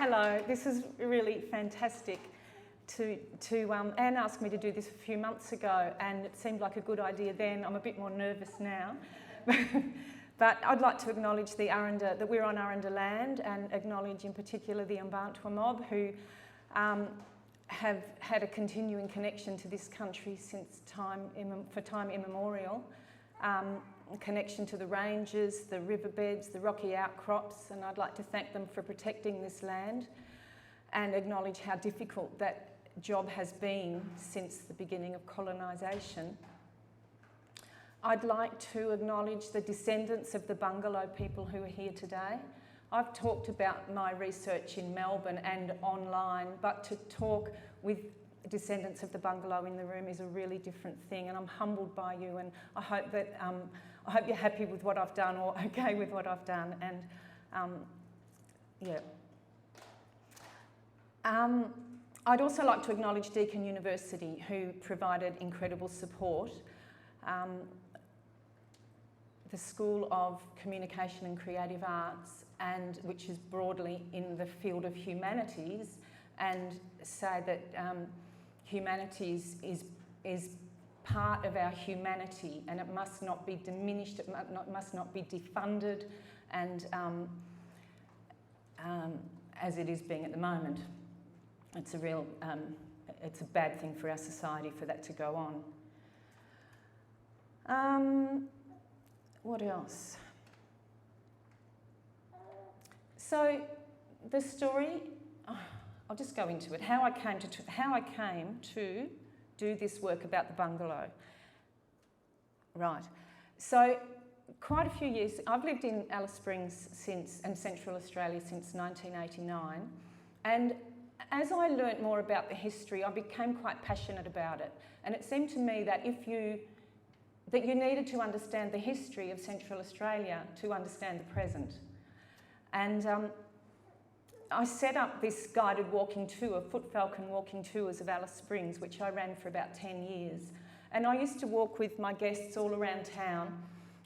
Hello, this is really fantastic. Anne asked me to do this a few months ago and it seemed like a good idea then. I'm a bit more nervous now. But I'd like to acknowledge that we're on Araluen land and acknowledge in particular the Mparntwe mob who have had a continuing connection to this country since time immemorial. A connection to the ranges, the riverbeds, the rocky outcrops, and I'd like to thank them for protecting this land and acknowledge how difficult that job has been since the beginning of colonisation. I'd like to acknowledge the descendants of the Bungalow people who are here today. I've talked about my research in Melbourne and online, but to talk with descendants of the Bungalow in the room is a really different thing, and I'm humbled by you, and I hope that I hope you're happy with what I've done or okay with what I've done, and yeah. I'd also like to acknowledge Deakin University, who provided incredible support. The School of Communication and Creative Arts, and which is broadly in the field of humanities, and say that humanities is part of our humanity, and it must not be diminished, it must not be defunded, and as it is being at the moment. It's a real, it's a bad thing for our society for that to go on. What else? So the story, I'll just go into it. How I came to do this work about the Bungalow. Right. So quite a few years. I've lived in Alice Springs and Central Australia since 1989, and as I learnt more about the history, I became quite passionate about it. And it seemed to me that that you needed to understand the history of Central Australia to understand the present. And I set up this guided walking tour, Foot Falcon walking tours of Alice Springs, which I ran for about 10 years. And I used to walk with my guests all around town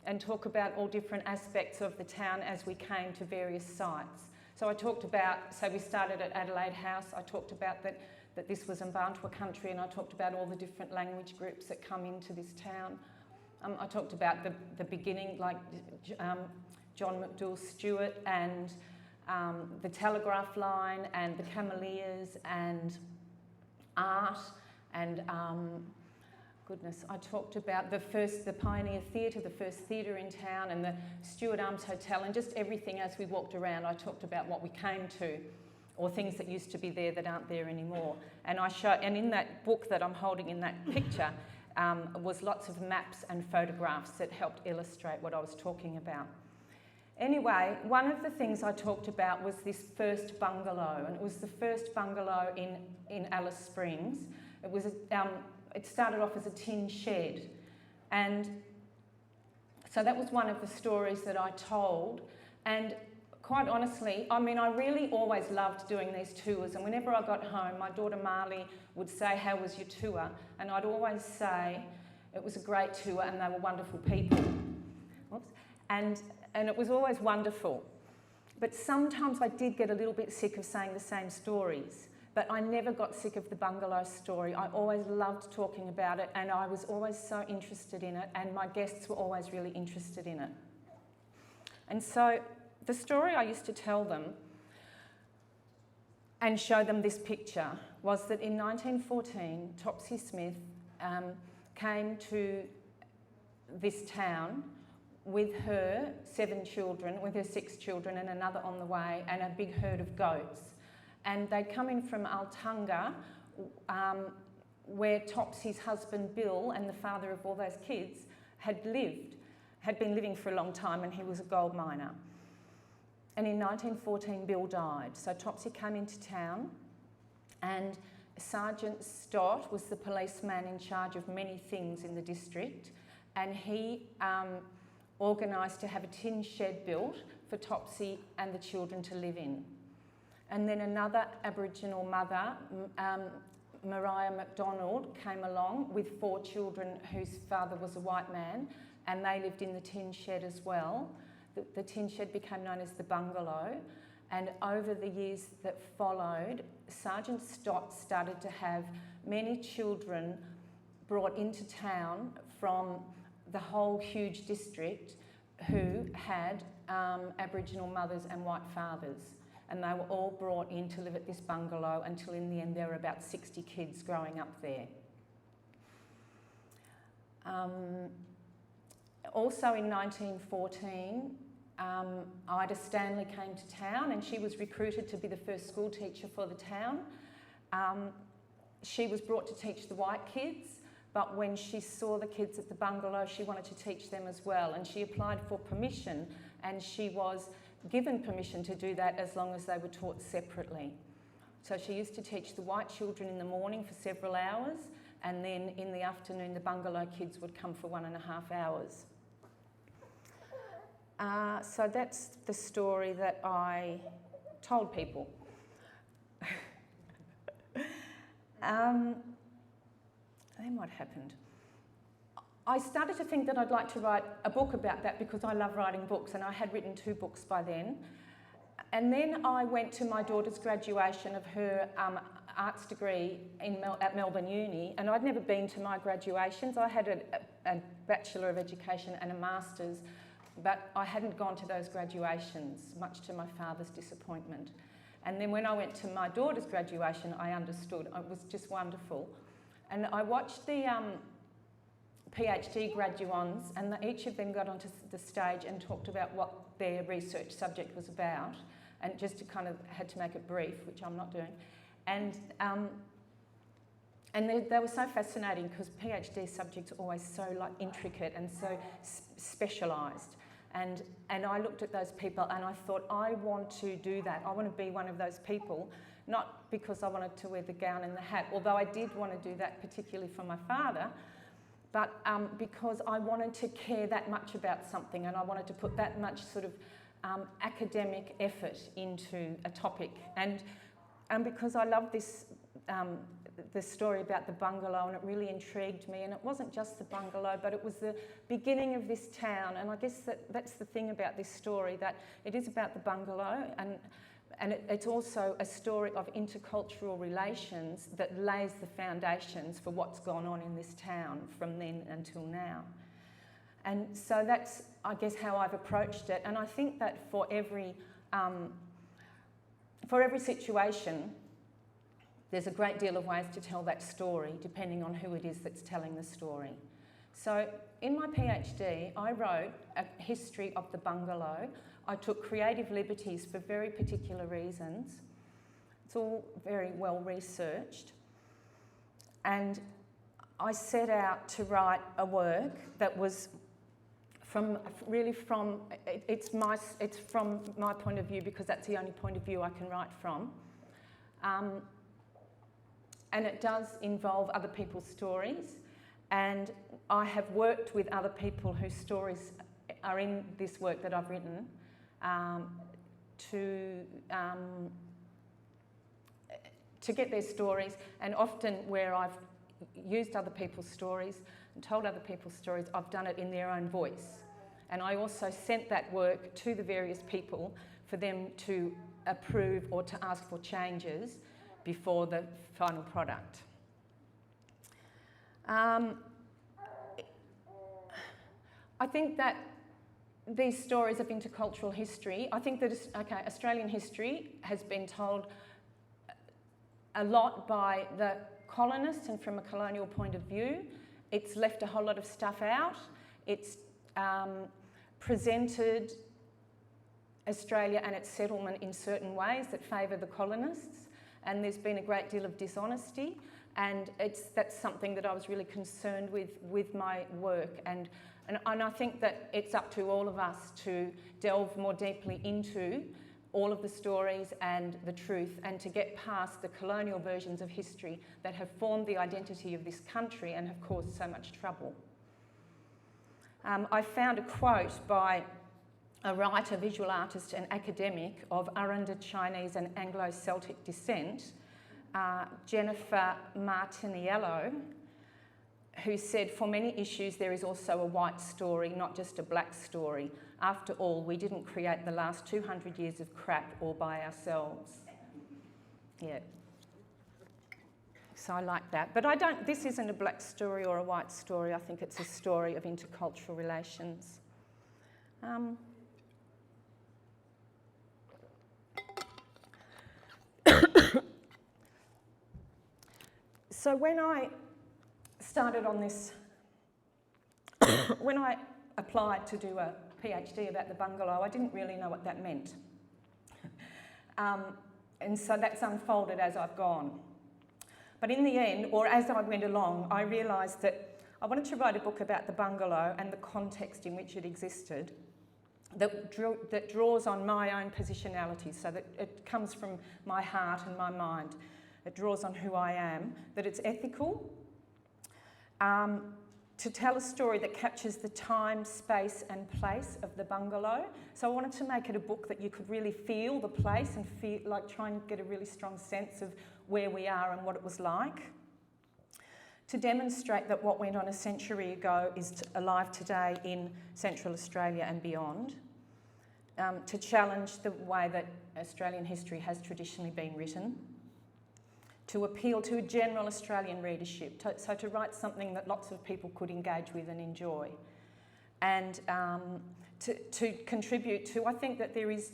and talk about all different aspects of the town as we came to various sites. So I talked about, so we started at Adelaide House, I talked about that this was Mparntwe country, and I talked about all the different language groups that come into this town. I talked about the beginning, like John McDouall Stewart and the telegraph line and the Cameleers and art and goodness, I talked about the Pioneer Theatre, the first theatre in town, and the Stewart Arms Hotel, and just everything as we walked around. I talked about what we came to, or things that used to be there that aren't there anymore. And and in that book that I'm holding in that picture was lots of maps and photographs that helped illustrate what I was talking about. Anyway, one of the things I talked about was this first bungalow, and it was the first bungalow in Alice Springs. It was it started off as a tin shed, and so that was one of the stories that I told. And quite honestly, I mean, I really always loved doing these tours, and whenever I got home, my daughter Marley would say, "How was your tour?" And I'd always say, "It was a great tour and they were wonderful people." Oops. And it was always wonderful. But sometimes I did get a little bit sick of saying the same stories. But I never got sick of the bungalow story. I always loved talking about it, and I was always so interested in it, and my guests were always really interested in it. And so the story I used to tell them and show them this picture was that in 1914, Topsy Smith came to this town with her 7 children, with her 6 children and another on the way, and a big herd of goats. And they'd come in from Altunga, where Topsy's husband Bill and the father of all those kids had been living for a long time, and he was a gold miner. And in 1914, Bill died. So Topsy came into town, and Sergeant Stott was the policeman in charge of many things in the district, and he organised to have a tin shed built for Topsy and the children to live in. And then another Aboriginal mother, Mariah MacDonald, came along with 4 children whose father was a white man, and they lived in the tin shed as well. The tin shed became known as the Bungalow, And over the years that followed, Sergeant Stott started to have many children brought into town from the whole huge district who had Aboriginal mothers and white fathers. And they were all brought in to live at this bungalow until in the end there were about 60 kids growing up there. Also in 1914, Ida Stanley came to town and she was recruited to be the first school teacher for the town. She was brought to teach the white kids, but when she saw the kids at the bungalow, she wanted to teach them as well, and she applied for permission, and she was given permission to do that as long as they were taught separately. So she used to teach the white children in the morning for several hours, and then in the afternoon the bungalow kids would come for 1.5 hours. So that's the story that I told people. Then what happened? I started to think that I'd like to write a book about that because I love writing books, and I had written 2 books by then. And then I went to my daughter's graduation of her arts degree at Melbourne Uni, and I'd never been to my graduations. I had a Bachelor of Education and a Master's, but I hadn't gone to those graduations, much to my father's disappointment. And then when I went to my daughter's graduation, I understood. It was just wonderful. And I watched the PhD graduands, and each of them got onto the stage and talked about what their research subject was about, and just to kind of had to make it brief, which I'm not doing. And they were so fascinating because PhD subjects are always so intricate and so specialised. And I looked at those people and I thought, I want to do that. I want to be one of those people, not because I wanted to wear the gown and the hat, although I did want to do that particularly for my father, but because I wanted to care that much about something, and I wanted to put that much sort of academic effort into a topic. And because I love this, the story about the bungalow, and it really intrigued me. And it wasn't just the bungalow, but it was the beginning of this town. And I guess that's the thing about this story, that it is about the bungalow, and it's also a story of intercultural relations that lays the foundations for what's gone on in this town from then until now. And so that's, I guess, how I've approached it. And I think that for every situation, there's a great deal of ways to tell that story, depending on who it is that's telling the story. So in my PhD, I wrote a history of the bungalow. I took creative liberties for very particular reasons. It's all very well researched. And I set out to write a work that was it's from my point of view, because that's the only point of view I can write from. And it does involve other people's stories. And I have worked with other people whose stories are in this work that I've written to get their stories. And often where I've used other people's stories and told other people's stories, I've done it in their own voice. And I also sent that work to the various people for them to approve or to ask for changes before the final product. I think that these stories of intercultural history, I think that, Australian history has been told a lot by the colonists and from a colonial point of view. It's left a whole lot of stuff out. It's presented Australia and its settlement in certain ways that favour the colonists, and there's been a great deal of dishonesty, and that's something that I was really concerned with my work, and I think that it's up to all of us to delve more deeply into all of the stories and the truth, and to get past the colonial versions of history that have formed the identity of this country and have caused so much trouble. I found a quote by a writer, visual artist and academic of Aranda Chinese and Anglo-Celtic descent, Jennifer Martiniello, who said, "For many issues there is also a white story, not just a black story. After all, we didn't create the last 200 years of crap all by ourselves." Yeah. So I like that. But this isn't a black story or a white story. I think it's a story of intercultural relations. So when I started on this, when I applied to do a PhD about the bungalow, I didn't really know what that meant. And so that's unfolded as I've gone. But in the end, or as I went along, I realised that I wanted to write a book about the bungalow and the context in which it existed that draws on my own positionality, so that it comes from my heart and my mind. It draws on who I am, that it's ethical, to tell a story that captures the time, space and place of the bungalow. So I wanted to make it a book that you could really feel the place and feel, like, try and get a really strong sense of where we are and what it was like. To demonstrate that what went on a century ago is alive today in Central Australia and beyond. To challenge the way that Australian history has traditionally been written. To appeal to a general Australian readership, so to write something that lots of people could engage with and enjoy. And to contribute to, I think that there is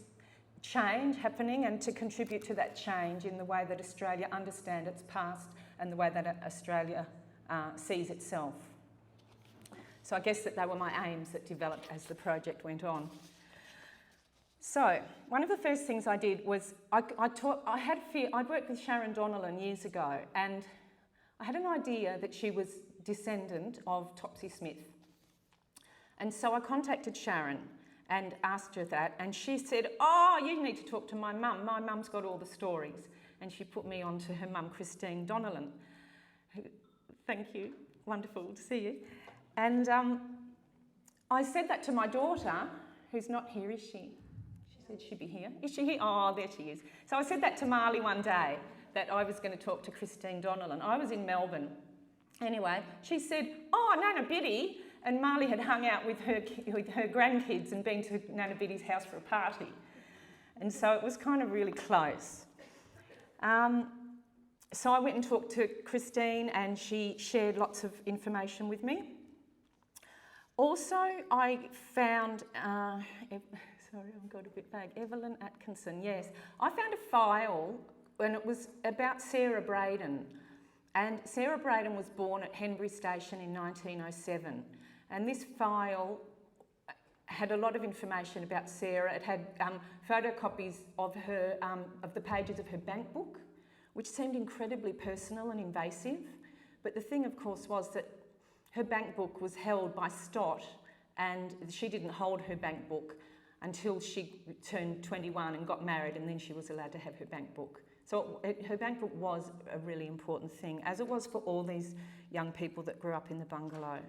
change happening, and to contribute to that change in the way that Australia understands its past and the way that Australia sees itself. So I guess that they were my aims that developed as the project went on. So one of the first things I did was I'd worked with Sharon Donnellan years ago, and I had an idea that she was descendant of Topsy Smith. And so I contacted Sharon and asked her that, and she said, "Oh, you need to talk to my mum. My mum's got all the stories." And she put me on to her mum, Christine Donnellan. Thank you. Wonderful to see you. And I said that to my daughter, who's not here, is she? She said she'd be here. Is she here? Oh, there she is. So I said that to Marley one day, that I was going to talk to Christine Donnellan. I was in Melbourne. Anyway, she said, "Oh, Nana Biddy." And Marley had hung out with her grandkids and been to Nana Biddy's house for a party. And so it was kind of really close. So I went and talked to Christine, and she shared lots of information with me. Also, I found, sorry, I've got a bit vague, Evelyn Atkinson, yes. I found a file, and it was about Sarah Braden. And Sarah Braden was born at Henbury Station in 1907. And this file had a lot of information about Sarah. It had photocopies of her, of the pages of her bank book, which seemed incredibly personal and invasive. But the thing, of course, was that her bank book was held by Stott, and she didn't hold her bank book until she turned 21 and got married, and then she was allowed to have her bank book. So her bank book was a really important thing, as it was for all these young people that grew up in the bungalow.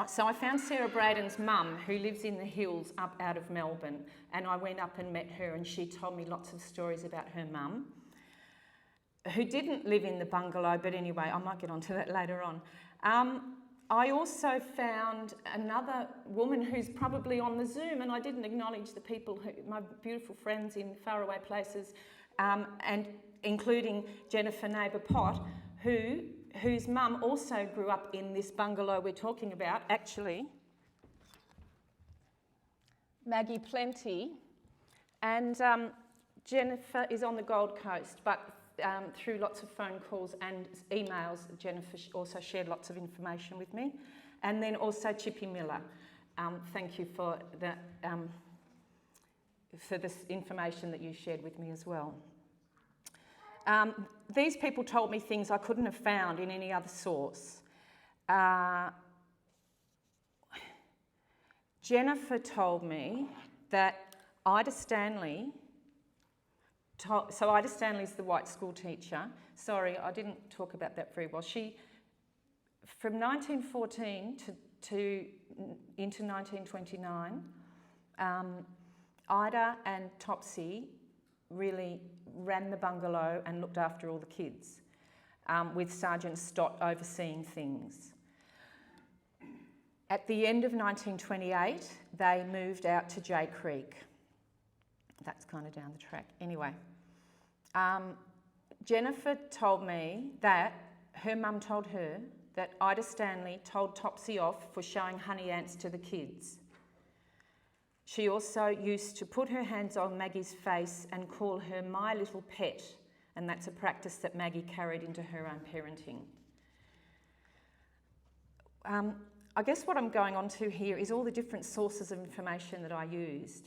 So I found Sarah Braden's mum, who lives in the hills up out of Melbourne, and I went up and met her, and she told me lots of stories about her mum, who didn't live in the bungalow, but anyway, I might get onto that later on. I also found another woman who's probably on the Zoom, and I didn't acknowledge the people, my beautiful friends in faraway places, and including Jennifer Neighbour Pott, whose mum also grew up in this bungalow we're talking about, actually. Maggie Plenty. And Jennifer is on the Gold Coast, but through lots of phone calls and emails, Jennifer also shared lots of information with me. And then also Chippy Miller. Thank you for this information that you shared with me as well. These people told me things I couldn't have found in any other source. Jennifer told me that Ida Stanley, so Ida Stanley is the white school teacher. Sorry, I didn't talk about that very well. She, from 1914 into 1929, Ida and Topsy really ran the bungalow and looked after all the kids. with Sergeant Stott overseeing things. At the end of 1928, they moved out to Jay Creek. That's kind of down the track. Anyway, Jennifer told me that her mum told her that Ida Stanley told Topsy off for showing honey ants to the kids. She also used to put her hands on Maggie's face and call her my little pet, and that's a practice that Maggie carried into her own parenting. I guess what I'm going on to here is all the different sources of information that I used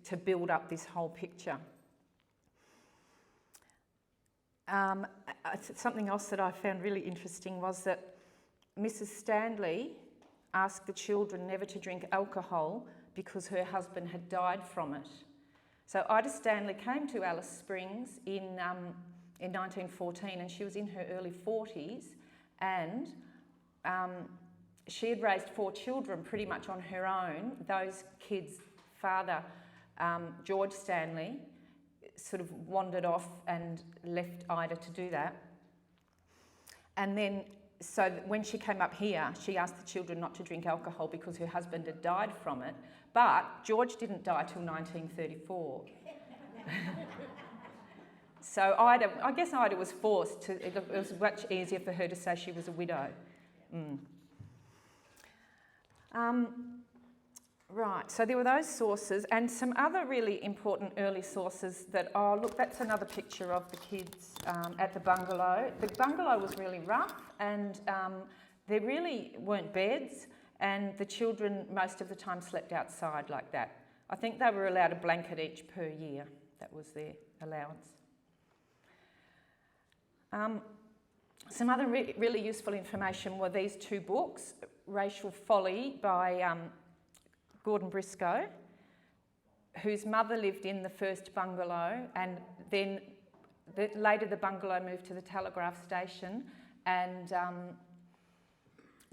to build up this whole picture. Something else that I found really interesting was that Mrs. Stanley asked the children never to drink alcohol because her husband had died from it. So Ida Stanley came to Alice Springs in 1914, and she was in her early 40s, and she had raised 4 children pretty much on her own. Those kids' father, George Stanley, sort of wandered off and left Ida to do that. And then, so when she came up here, she asked the children not to drink alcohol because her husband had died from it. But George didn't die till 1934. So Ida, I guess Ida was forced to, it was much easier for her to say she was a widow. Right, so there were those sources and some other really important early sources that, oh look, that's another picture of the kids at the bungalow. The bungalow was really rough, and there really weren't beds, and the children most of the time slept outside like that. I think they were allowed a blanket each per year. That was their allowance. Some other really useful information were these 2 books, Racial Folly by Gordon Briscoe, whose mother lived in the first bungalow, and then later the bungalow moved to the telegraph station, and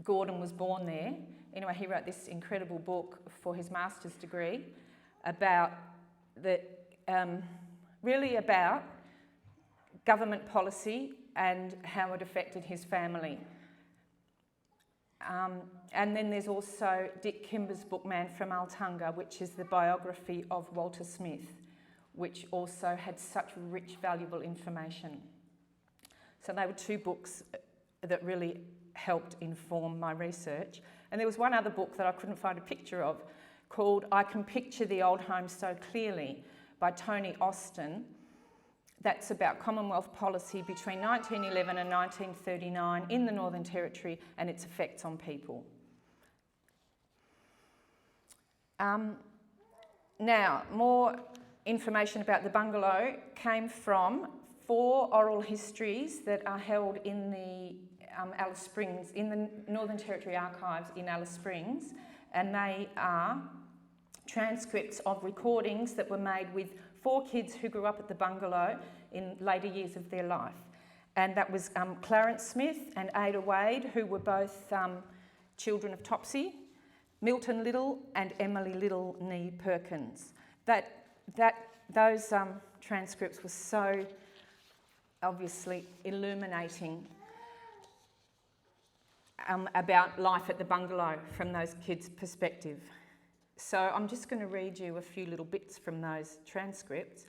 Gordon was born there. Anyway, he wrote this incredible book for his master's degree about really about government policy and how it affected his family. And then there's also Dick Kimber's book, Man from Altunga, which is the biography of Walter Smith, which also had such rich, valuable information. So they were 2 books that really helped inform my research. And there was one other book that I couldn't find a picture of called I Can Picture the Old Home So Clearly by Tony Austin. That's about Commonwealth policy between 1911 and 1939 in the Northern Territory and its effects on people. Now, more information about the bungalow came from 4 oral histories that are held in the Alice Springs, in the Northern Territory Archives in Alice Springs, and they are transcripts of recordings that were made with 4 kids who grew up at the bungalow in later years of their life. And that was Clarence Smith and Ada Wade, who were both children of Topsy, Milton Little and Emily Little Nee Perkins. Those transcripts were so obviously illuminating about life at the bungalow from those kids' perspective. So I'm just going to read you a few little bits from those transcripts.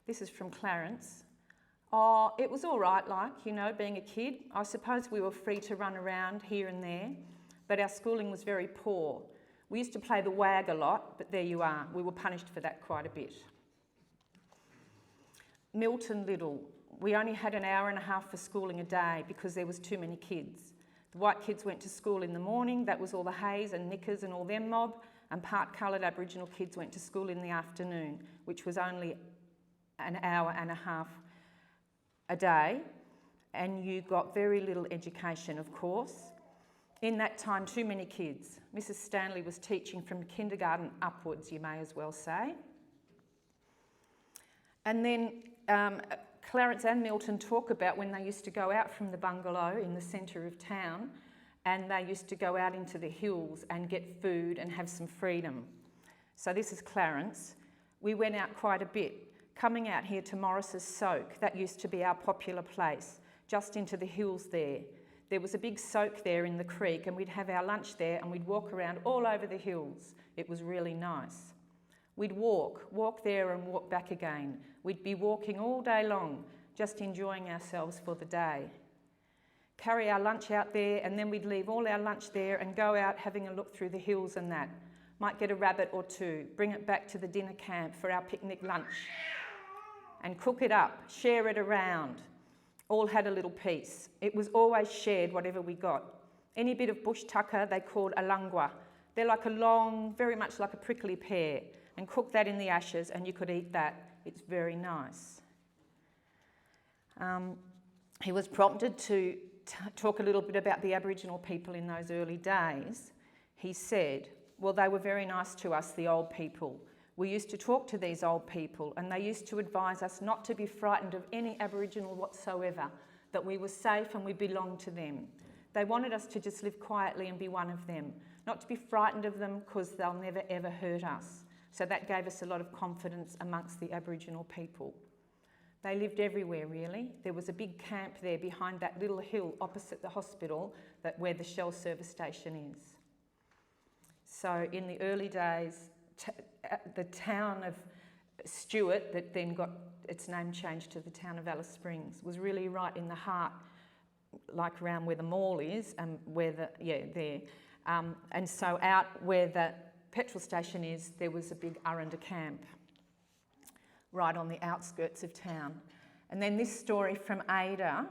This is from Clarence. Oh, it was all right, like, you know, being a kid. I suppose we were free to run around here and there, but our schooling was very poor. We used to play the wag a lot, but there you are. We were punished for that quite a bit. Milton Little. We only had an hour and a half for schooling a day because there was too many kids. The white kids went to school in the morning. That was all the Hayes and Nickers and all them mob. And part-coloured Aboriginal kids went to school in the afternoon, which was only an hour and a half a day. And you got very little education, of course. In that time, too many kids. Mrs. Stanley was teaching from kindergarten upwards, you may as well say. And then Clarence and Milton talk about when they used to go out from the bungalow in the centre of town, and they used to go out into the hills and get food and have some freedom. So this is Clarence. We went out quite a bit. Coming out here to Morris's Soak, that used to be our popular place. just into the hills there. There was a big soak there in the creek, and we'd have our lunch there and we'd walk around all over the hills. It was really nice. We'd walk there and walk back again. We'd be walking all day long, just enjoying ourselves for the day. Carry our lunch out there, and then we'd leave all our lunch there and go out having a look through the hills and that. Might get a rabbit or two, bring it back to the dinner camp for our picnic lunch and cook it up, share it around. All had a little piece. It was always shared, whatever we got. Any bit of bush tucker they called a langwa. They're like a long, very much like a prickly pear, and cook that in the ashes and you could eat that. It's very nice. He was prompted to talk a little bit about the Aboriginal people in those early days. He said, well, they were very nice to us, the old people. We used to talk to these old people and they used to advise us not to be frightened of any Aboriginal whatsoever, that we were safe and we belonged to them. They wanted us to just live quietly and be one of them, not to be frightened of them because they'll never ever hurt us. So that gave us a lot of confidence amongst the Aboriginal people. They lived everywhere really. There was a big camp there behind that little hill opposite the hospital where the Shell service station is. So in the early days, the town of Stewart, that then got its name changed to the town of Alice Springs, was really right in the heart, like around where the mall is, and there. And so out where the petrol station is, there was a big Arunda camp, right on the outskirts of town. And then this story from Ada,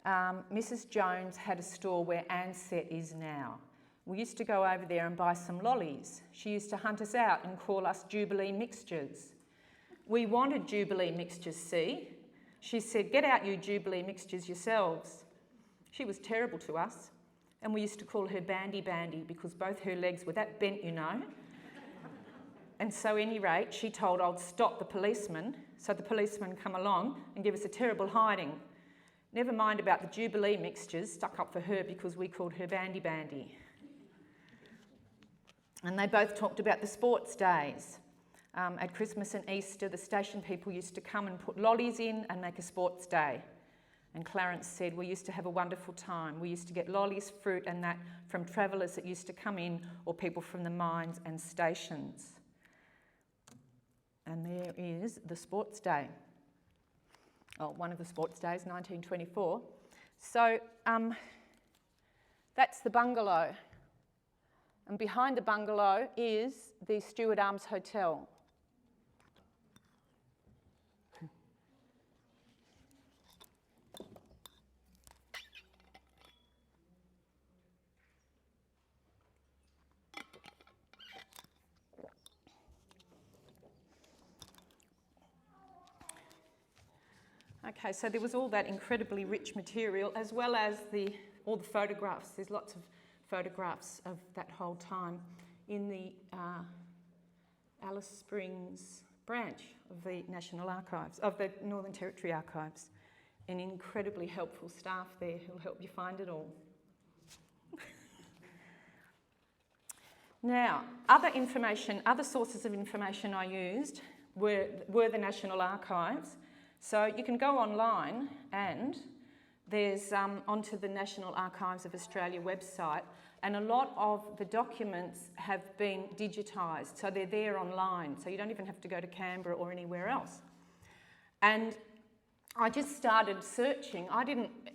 Mrs. Jones had a store where Ansett is now. We used to go over there and buy some lollies. She used to hunt us out and call us Jubilee mixtures. We wanted Jubilee mixtures, see? She said, get out you Jubilee mixtures yourselves. She was terrible to us. And we used to call her Bandy Bandy because both her legs were that bent, you know. And so, at any rate, she told old Stop, the policeman, so the policeman come along and give us a terrible hiding. Never mind about the Jubilee mixtures stuck up for her because we called her Bandy Bandy. And they both talked about the sports days. At Christmas and Easter, the station people used to come and put lollies in and make a sports day. And Clarence said, we used to have a wonderful time. We used to get lollies, fruit and that from travellers that used to come in or people from the mines and stations. And there is the sports day. Oh, one of the sports days, 1924. So that's the bungalow. And behind the bungalow is the Stewart Arms Hotel. Okay, so there was all that incredibly rich material as well as all the photographs. There's lots of photographs of that whole time in the Alice Springs branch of the National Archives, of the Northern Territory Archives. An incredibly helpful staff there who'll help you find it all. Now, other sources of information I used were the National Archives. So you can go online and there's onto the National Archives of Australia website, and a lot of the documents have been digitised, so they're there online, so you don't even have to go to Canberra or anywhere else. And I just started searching.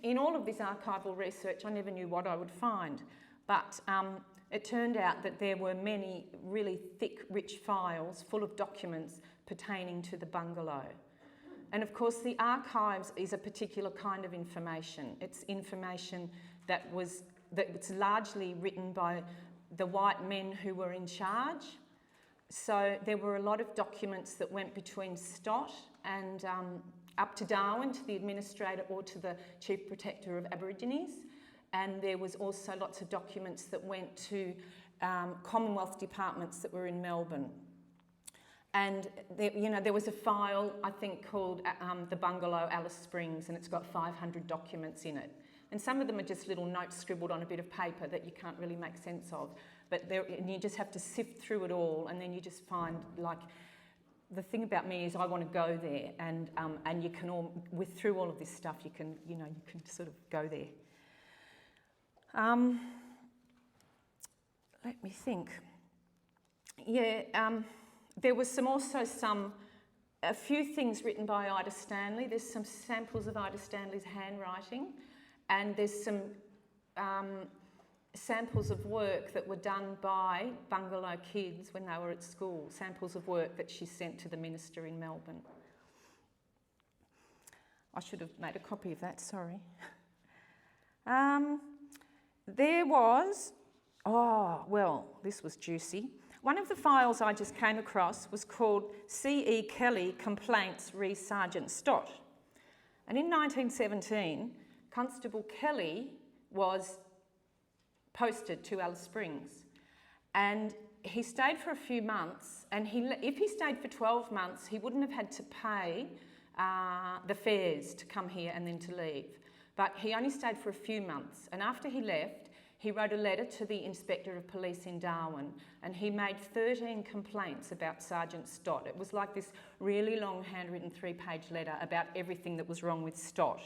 In all of this archival research, I never knew what I would find, but it turned out that there were many really thick, rich files full of documents pertaining to the bungalow. And of course, the archives is a particular kind of information. It's information that's largely written by the white men who were in charge. So there were a lot of documents that went between Stott and up to Darwin, to the administrator or to the Chief Protector of Aborigines. And there was also lots of documents that went to Commonwealth departments that were in Melbourne. And there was a file, I think, called the Bungalow, Alice Springs, and it's got 500 documents in it. And some of them are just little notes scribbled on a bit of paper that you can't really make sense of. And you just have to sift through it all, and then you just find, like, the thing about me is I want to go there, and you can all, through all of this stuff, you can sort of go there. Let me think. Yeah, there was a few things written by Ida Stanley. There's some samples of Ida Stanley's handwriting, and there's some samples of work that were done by Bungalow kids when they were at school, samples of work that she sent to the minister in Melbourne. I should have made a copy of that, sorry. There was, this was juicy. One of the files I just came across was called C.E. Kelly Complaints re Sergeant Stott. And in 1917, Constable Kelly was posted to Alice Springs, and he stayed for a few months, and if he stayed for 12 months he wouldn't have had to pay the fares to come here and then to leave, but he only stayed for a few months, and after he left he wrote a letter to the Inspector of Police in Darwin, and he made 13 complaints about Sergeant Stott. It was like this really long handwritten 3-page letter about everything that was wrong with Stott.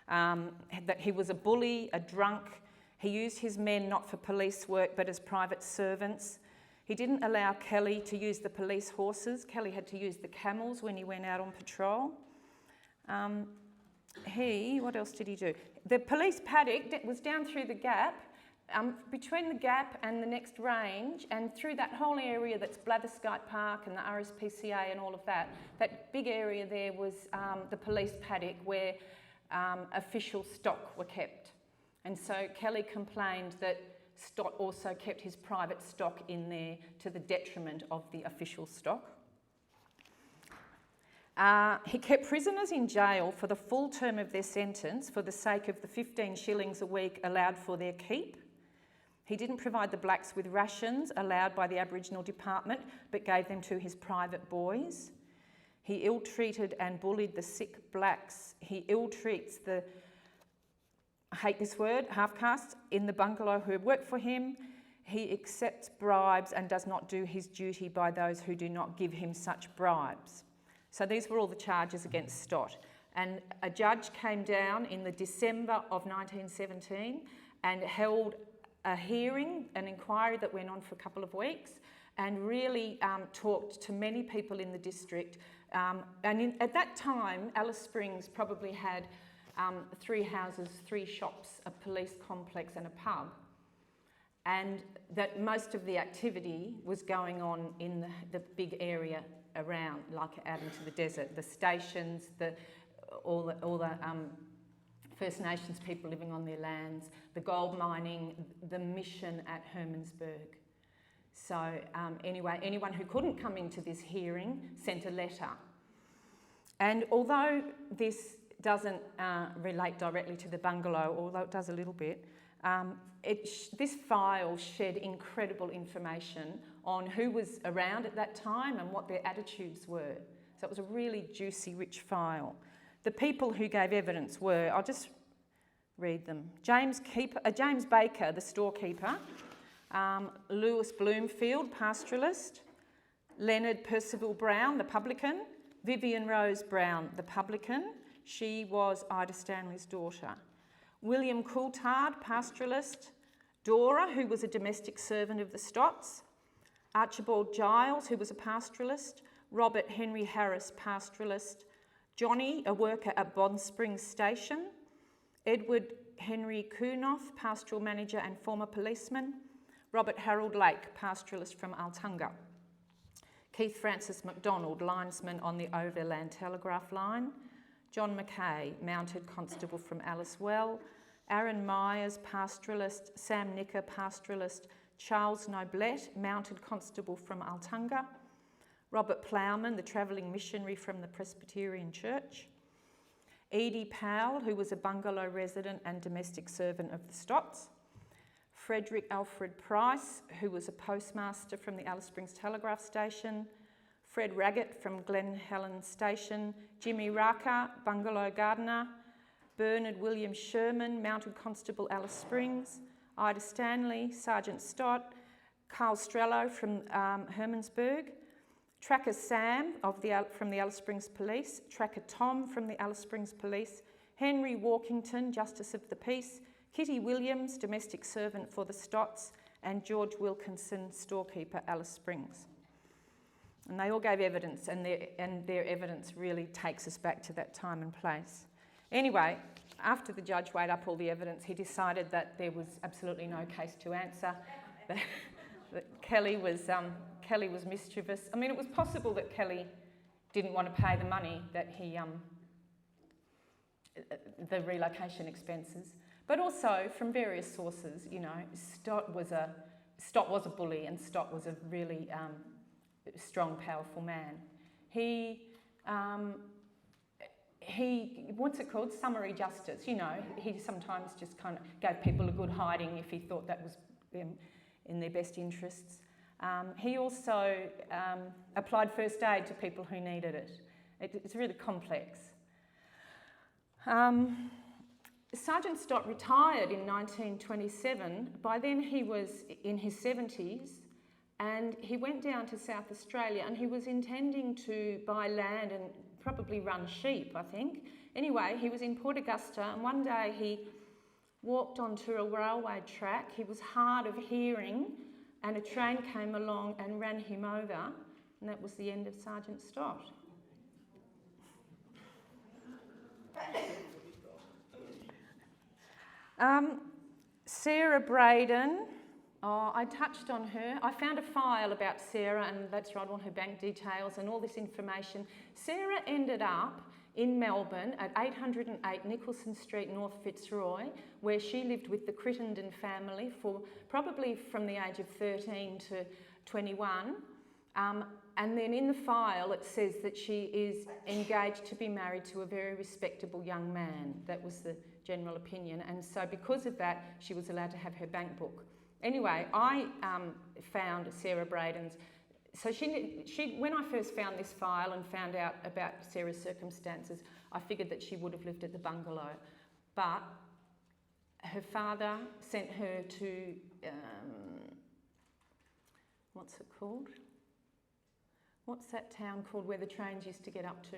That he was a bully, a drunk. He used his men not for police work but as private servants. He didn't allow Kelly to use the police horses. Kelly had to use the camels when he went out on patrol. What else did he do? The police paddock was down through the gap, between the gap and the next range, and through that whole area that's Blatherskite Park and the RSPCA and all of that. That big area there was the police paddock where official stock were kept. And so Kelly complained that Stott also kept his private stock in there to the detriment of the official stock. He kept prisoners in jail for the full term of their sentence for the sake of the 15 shillings a week allowed for their keep. He didn't provide the blacks with rations allowed by the Aboriginal Department, but gave them to his private boys. He ill-treated and bullied the sick blacks. He ill-treats the, I hate this word, half-castes in the bungalow who work for him. He accepts bribes and does not do his duty by those who do not give him such bribes. So these were all the charges against Stott. And a judge came down in the December of 1917 and held a hearing, an inquiry that went on for a couple of weeks, and really talked to many people in the district. At that time, Alice Springs probably had 3 houses, 3 shops, a police complex and a pub, and that most of the activity was going on in the big area around, like out into the desert, the stations, all the First Nations people living on their lands, the gold mining, the mission at Hermannsburg. So anyway, anyone who couldn't come into this hearing sent a letter. And although this doesn't relate directly to the bungalow, although it does a little bit, this file shed incredible information on who was around at that time and what their attitudes were. So it was a really juicy, rich file. The people who gave evidence were, I'll just read them. James Baker, the storekeeper, Lewis Bloomfield, pastoralist, Leonard Percival Brown, the publican, Vivian Rose Brown, the publican. She was Ida Stanley's daughter. William Coulthard, pastoralist, Dora, who was a domestic servant of the Stotts, Archibald Giles, who was a pastoralist, Robert Henry Harris, pastoralist, Johnny, a worker at Bond Springs Station, Edward Henry Kunoff, pastoral manager and former policeman, Robert Harold Lake, pastoralist from Altunga, Keith Francis MacDonald, linesman on the Overland Telegraph Line, John Mackay, mounted constable from Alice Well, Aaron Myers, pastoralist, Sam Nicker, pastoralist, Charles Noblette, mounted constable from Altunga, Robert Ploughman, the travelling missionary from the Presbyterian Church, Edie Powell, who was a bungalow resident and domestic servant of the Stotts, Frederick Alfred Price, who was a postmaster from the Alice Springs Telegraph Station, Fred Raggett from Glen Helen Station, Jimmy Raka, bungalow gardener, Bernard William Sherman, mounted constable Alice Springs, Ida Stanley, Sergeant Stott, Carl Strello from Hermannsburg, Tracker Sam from the Alice Springs Police, Tracker Tom from the Alice Springs Police, Henry Walkington, Justice of the Peace, Kitty Williams, domestic servant for the Stotts, and George Wilkinson, storekeeper, Alice Springs. And they all gave evidence, and their evidence really takes us back to that time and place. Anyway, after the judge weighed up all the evidence, he decided that there was absolutely no case to answer, that Kelly was mischievous. I mean, it was possible that Kelly didn't want to pay the money that the relocation expenses, but also from various sources, you know, Stott was a bully, and Stott was a really strong, powerful man. He what's it called? Summary justice. You know, he sometimes just kind of gave people a good hiding if he thought that was in their best interests. He also applied first aid to people who needed it. It's really complex. Sergeant Stott retired in 1927. By then he was in his 70s, and he went down to South Australia, and he was intending to buy land and probably run sheep, I think. Anyway, he was in Port Augusta, and one day he walked onto a railway track. He was hard of hearing, and a train came along and ran him over, and that was the end of Sergeant Stott. Sarah Braden, I touched on her. I found a file about Sarah, and that's right, all her bank details and all this information. Sarah ended up in Melbourne at 808 Nicholson Street, North Fitzroy, where she lived with the Crittenden family for probably from the age of 13 to 21. And then in the file it says that she is engaged to be married to a very respectable young man. That was the general opinion, and so because of that she was allowed to have her bank book. Anyway, I found Sarah Braden's. So she, when I first found this file and found out about Sarah's circumstances, I figured that she would have lived at the bungalow, but her father sent her to what's it called? What's that town called where the trains used to get up to?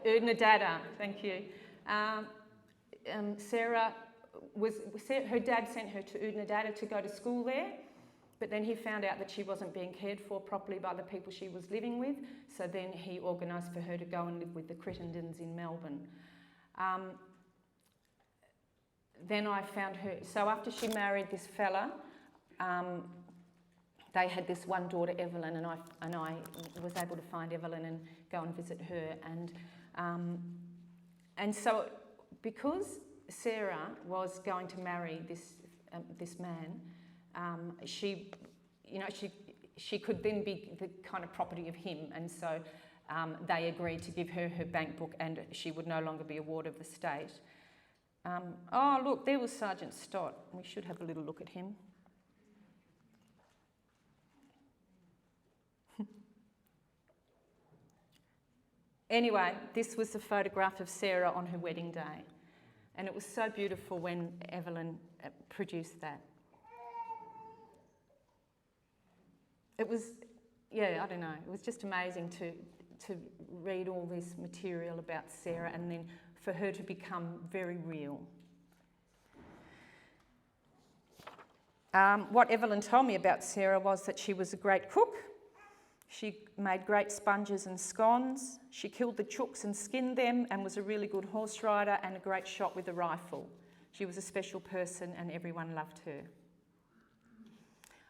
Udnadada, thank you. Her dad sent her to Udnadada to go to school there, but then he found out that she wasn't being cared for properly by the people she was living with, so then he organised for her to go and live with the Crittendens in Melbourne. Then I found her, so after she married this fella, they had this one daughter, Evelyn, and I was able to find Evelyn and go and visit her. And so because Sarah was going to marry this man, she could then be the kind of property of him, and so they agreed to give her her bank book, and she would no longer be a ward of the state. Oh look, there was Sergeant Stott. We should have a little look at him. Anyway, this was a photograph of Sarah on her wedding day, and it was so beautiful when Evelyn produced that. It was, yeah, I don't know, it was just amazing to read all this material about Sarah and then for her to become very real. What Evelyn told me about Sarah was that she was a great cook. She made great sponges and scones. She killed the chooks and skinned them, and was a really good horse rider and a great shot with a rifle. She was a special person and everyone loved her.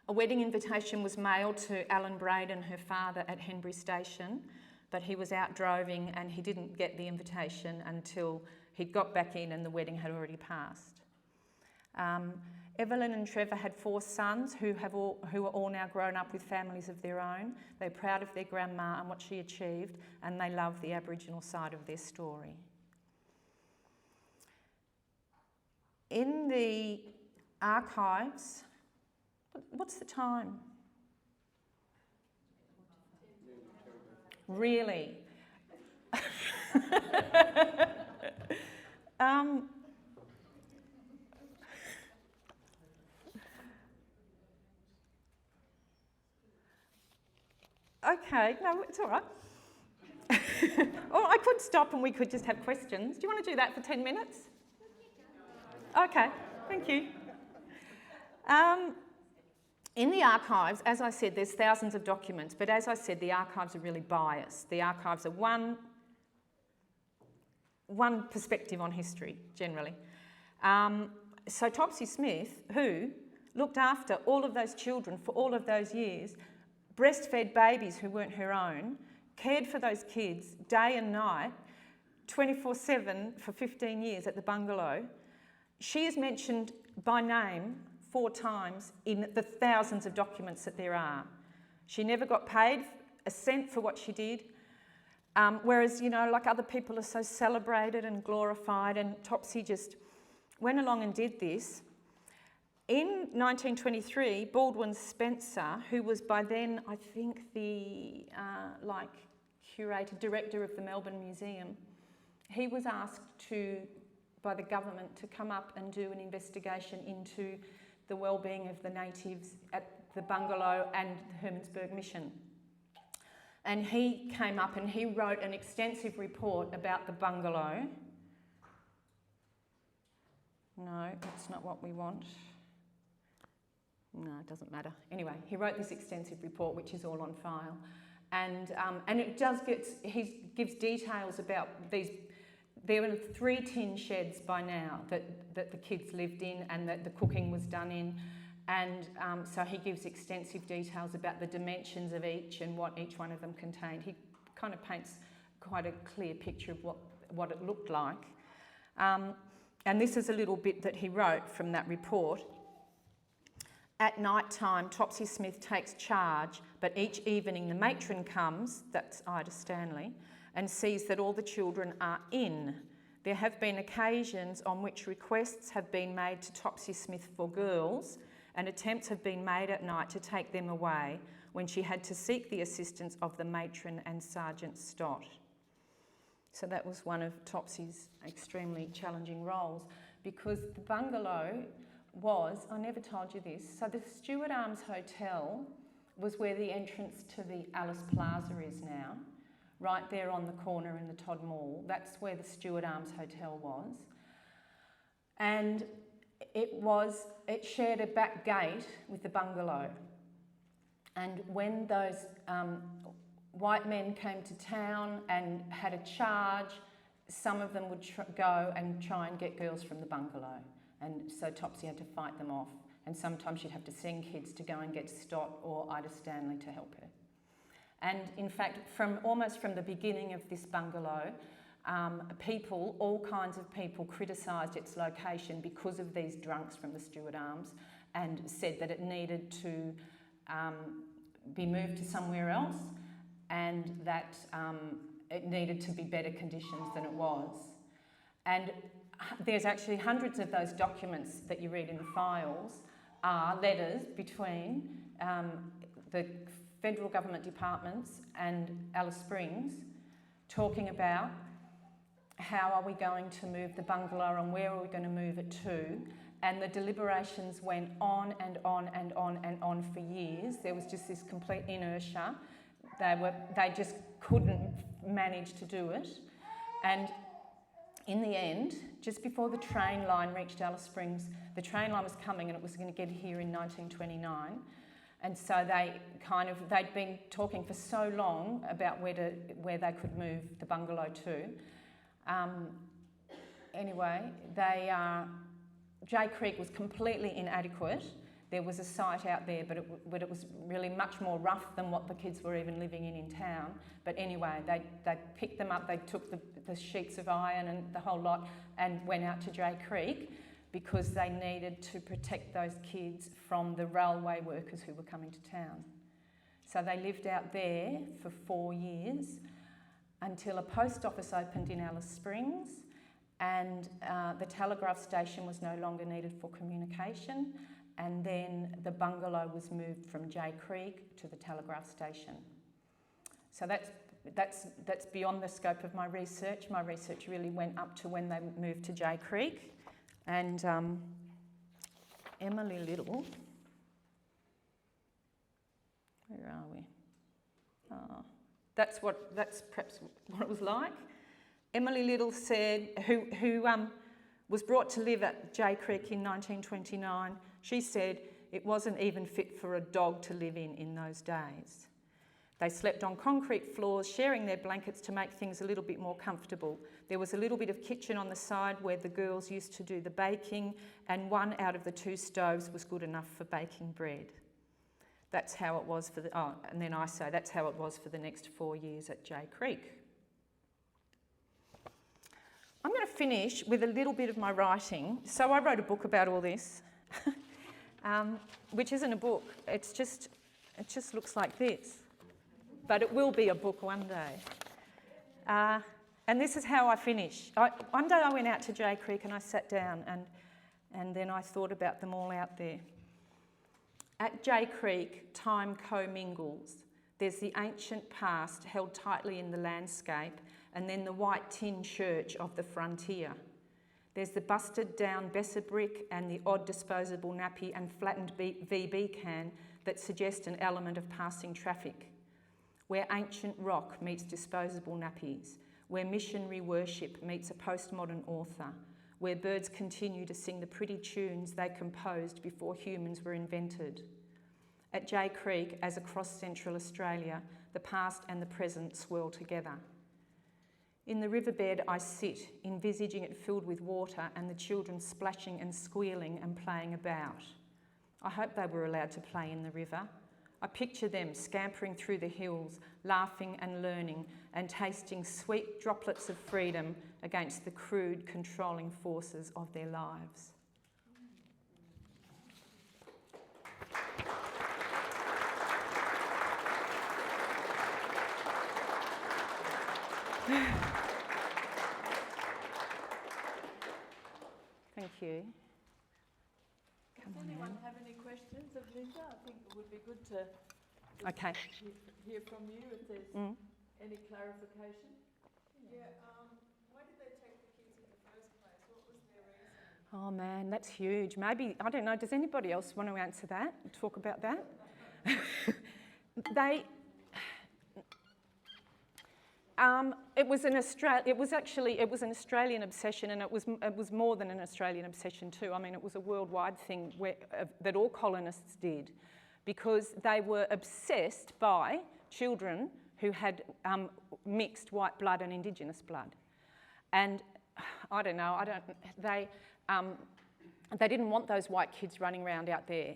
A wedding invitation was mailed to Alan Braden, her father, at Henbury Station, but he was out droving and he didn't get the invitation until he'd got back in and the wedding had already passed. Evelyn and Trevor had 4 sons who are all now grown up with families of their own. They're proud of their grandma and what she achieved, and they love the Aboriginal side of their story. In the archives, what's the time? Really? Okay, no, it's all right. Or I could stop and we could just have questions. Do you want to do that for 10 minutes? Okay, thank you. In the archives, as I said, there's thousands of documents, but as I said, the archives are really biased. The archives are one perspective on history, generally. So Topsy Smith, who looked after all of those children for all of those years, breastfed babies who weren't her own, cared for those kids day and night, 24/7 for 15 years at the Bungalow. She is mentioned by name 4 times in the thousands of documents that there are. She never got paid a cent for what she did, whereas, you know, like other people are so celebrated and glorified, and Topsy just went along and did this. In 1923, Baldwin Spencer, who was by then, I think, the curator, director of the Melbourne Museum, he was asked by the government to come up and do an investigation into the well-being of the natives at the Bungalow and the Hermannsburg Mission. And he came up and he wrote an extensive report about the Bungalow. No, that's not what we want. No, it doesn't matter. Anyway, he wrote this extensive report, which is all on file. And it does he gives details about these. There were 3 tin sheds by now that the kids lived in and that the cooking was done in. And so he gives extensive details about the dimensions of each and what each one of them contained. He kind of paints quite a clear picture of what it looked like. And this is a little bit that he wrote from that report. At night time, Topsy Smith takes charge, but each evening the matron comes, that's Ida Stanley, and sees that all the children are in. There have been occasions on which requests have been made to Topsy Smith for girls, and attempts have been made at night to take them away, when she had to seek the assistance of the matron and Sergeant Stott. So that was one of Topsy's extremely challenging roles, because the Bungalow was, I never told you this, so the Stewart Arms Hotel was where the entrance to the Alice Plaza is now, right there on the corner in the Todd Mall. That's where the Stewart Arms Hotel was. And it shared a back gate with the Bungalow. And when those white men came to town and had a charge, some of them would go and try and get girls from the Bungalow. And so Topsy had to fight them off. And sometimes she'd have to send kids to go and get Stott or Ida Stanley to help her. And in fact, almost from the beginning of this Bungalow, all kinds of people criticised its location because of these drunks from the Stewart Arms, and said that it needed to be moved to somewhere else, and that it needed to be better conditions than it was. And there's actually hundreds of those documents that you read in the files are letters between the federal government departments and Alice Springs, talking about how are we going to move the Bungalow and where are we going to move it to. And the deliberations went on and on and on and on for years. There was just this complete inertia. They just couldn't manage to do it. And in the end, just before the train line reached Alice Springs, the train line was coming and it was going to get here in 1929. And so they'd been talking for so long about where they could move the Bungalow to. Anyway, Jay Creek was completely inadequate. There was a site out there, but it was really much more rough than what the kids were even living in town. But anyway, they picked them up, they took the sheets of iron and the whole lot and went out to Jay Creek, because they needed to protect those kids from the railway workers who were coming to town. So they lived out there for 4 years until a post office opened in Alice Springs, and the telegraph station was no longer needed for communication, and then the Bungalow was moved from Jay Creek to the telegraph station. So that's beyond the scope of my research. My research really went up to when they moved to Jay Creek. And Emily Little, where are we? Oh, that's perhaps what it was like. Emily Little said, who was brought to live at Jay Creek in 1929, she said it wasn't even fit for a dog to live in those days. They slept on concrete floors, sharing their blankets to make things a little bit more comfortable. There was a little bit of kitchen on the side where the girls used to do the baking, and one out of the 2 stoves was good enough for baking bread. That's how it was for and then I say that's how it was for the next 4 years at Jay Creek. I'm going to finish with a little bit of my writing. So I wrote a book about all this, which isn't a book. It just looks like this. But it will be a book one day. And this is how I finish. One day I went out to Jay Creek and I sat down and then I thought about them all out there. At Jay Creek, time commingles. There's the ancient past held tightly in the landscape, and then the white tin church of the frontier. There's the busted down Besser brick and the odd disposable nappy and flattened VB can that suggest an element of passing traffic. Where ancient rock meets disposable nappies, where missionary worship meets a postmodern author, where birds continue to sing the pretty tunes they composed before humans were invented. At Jay Creek, as across Central Australia, the past and the present swirl together. In the riverbed I sit, envisaging it filled with water and the children splashing and squealing and playing about. I hope they were allowed to play in the river. I picture them scampering through the hills, laughing and learning and tasting sweet droplets of freedom against the crude, controlling forces of their lives. Thank you. Does anyone have any questions of Linda? I think it would be good to hear from you if there's any clarification. Yeah, why did they take the kids in the first place? What was their reason? Oh man, that's huge. Maybe, I don't know, does anybody else want to answer that, talk about that? It was an Australian obsession, and it was more than an Australian obsession too. I mean, it was a worldwide thing that all colonists did, because they were obsessed by children who had mixed white blood and Indigenous blood, and I don't know. They didn't want those white kids running around out there.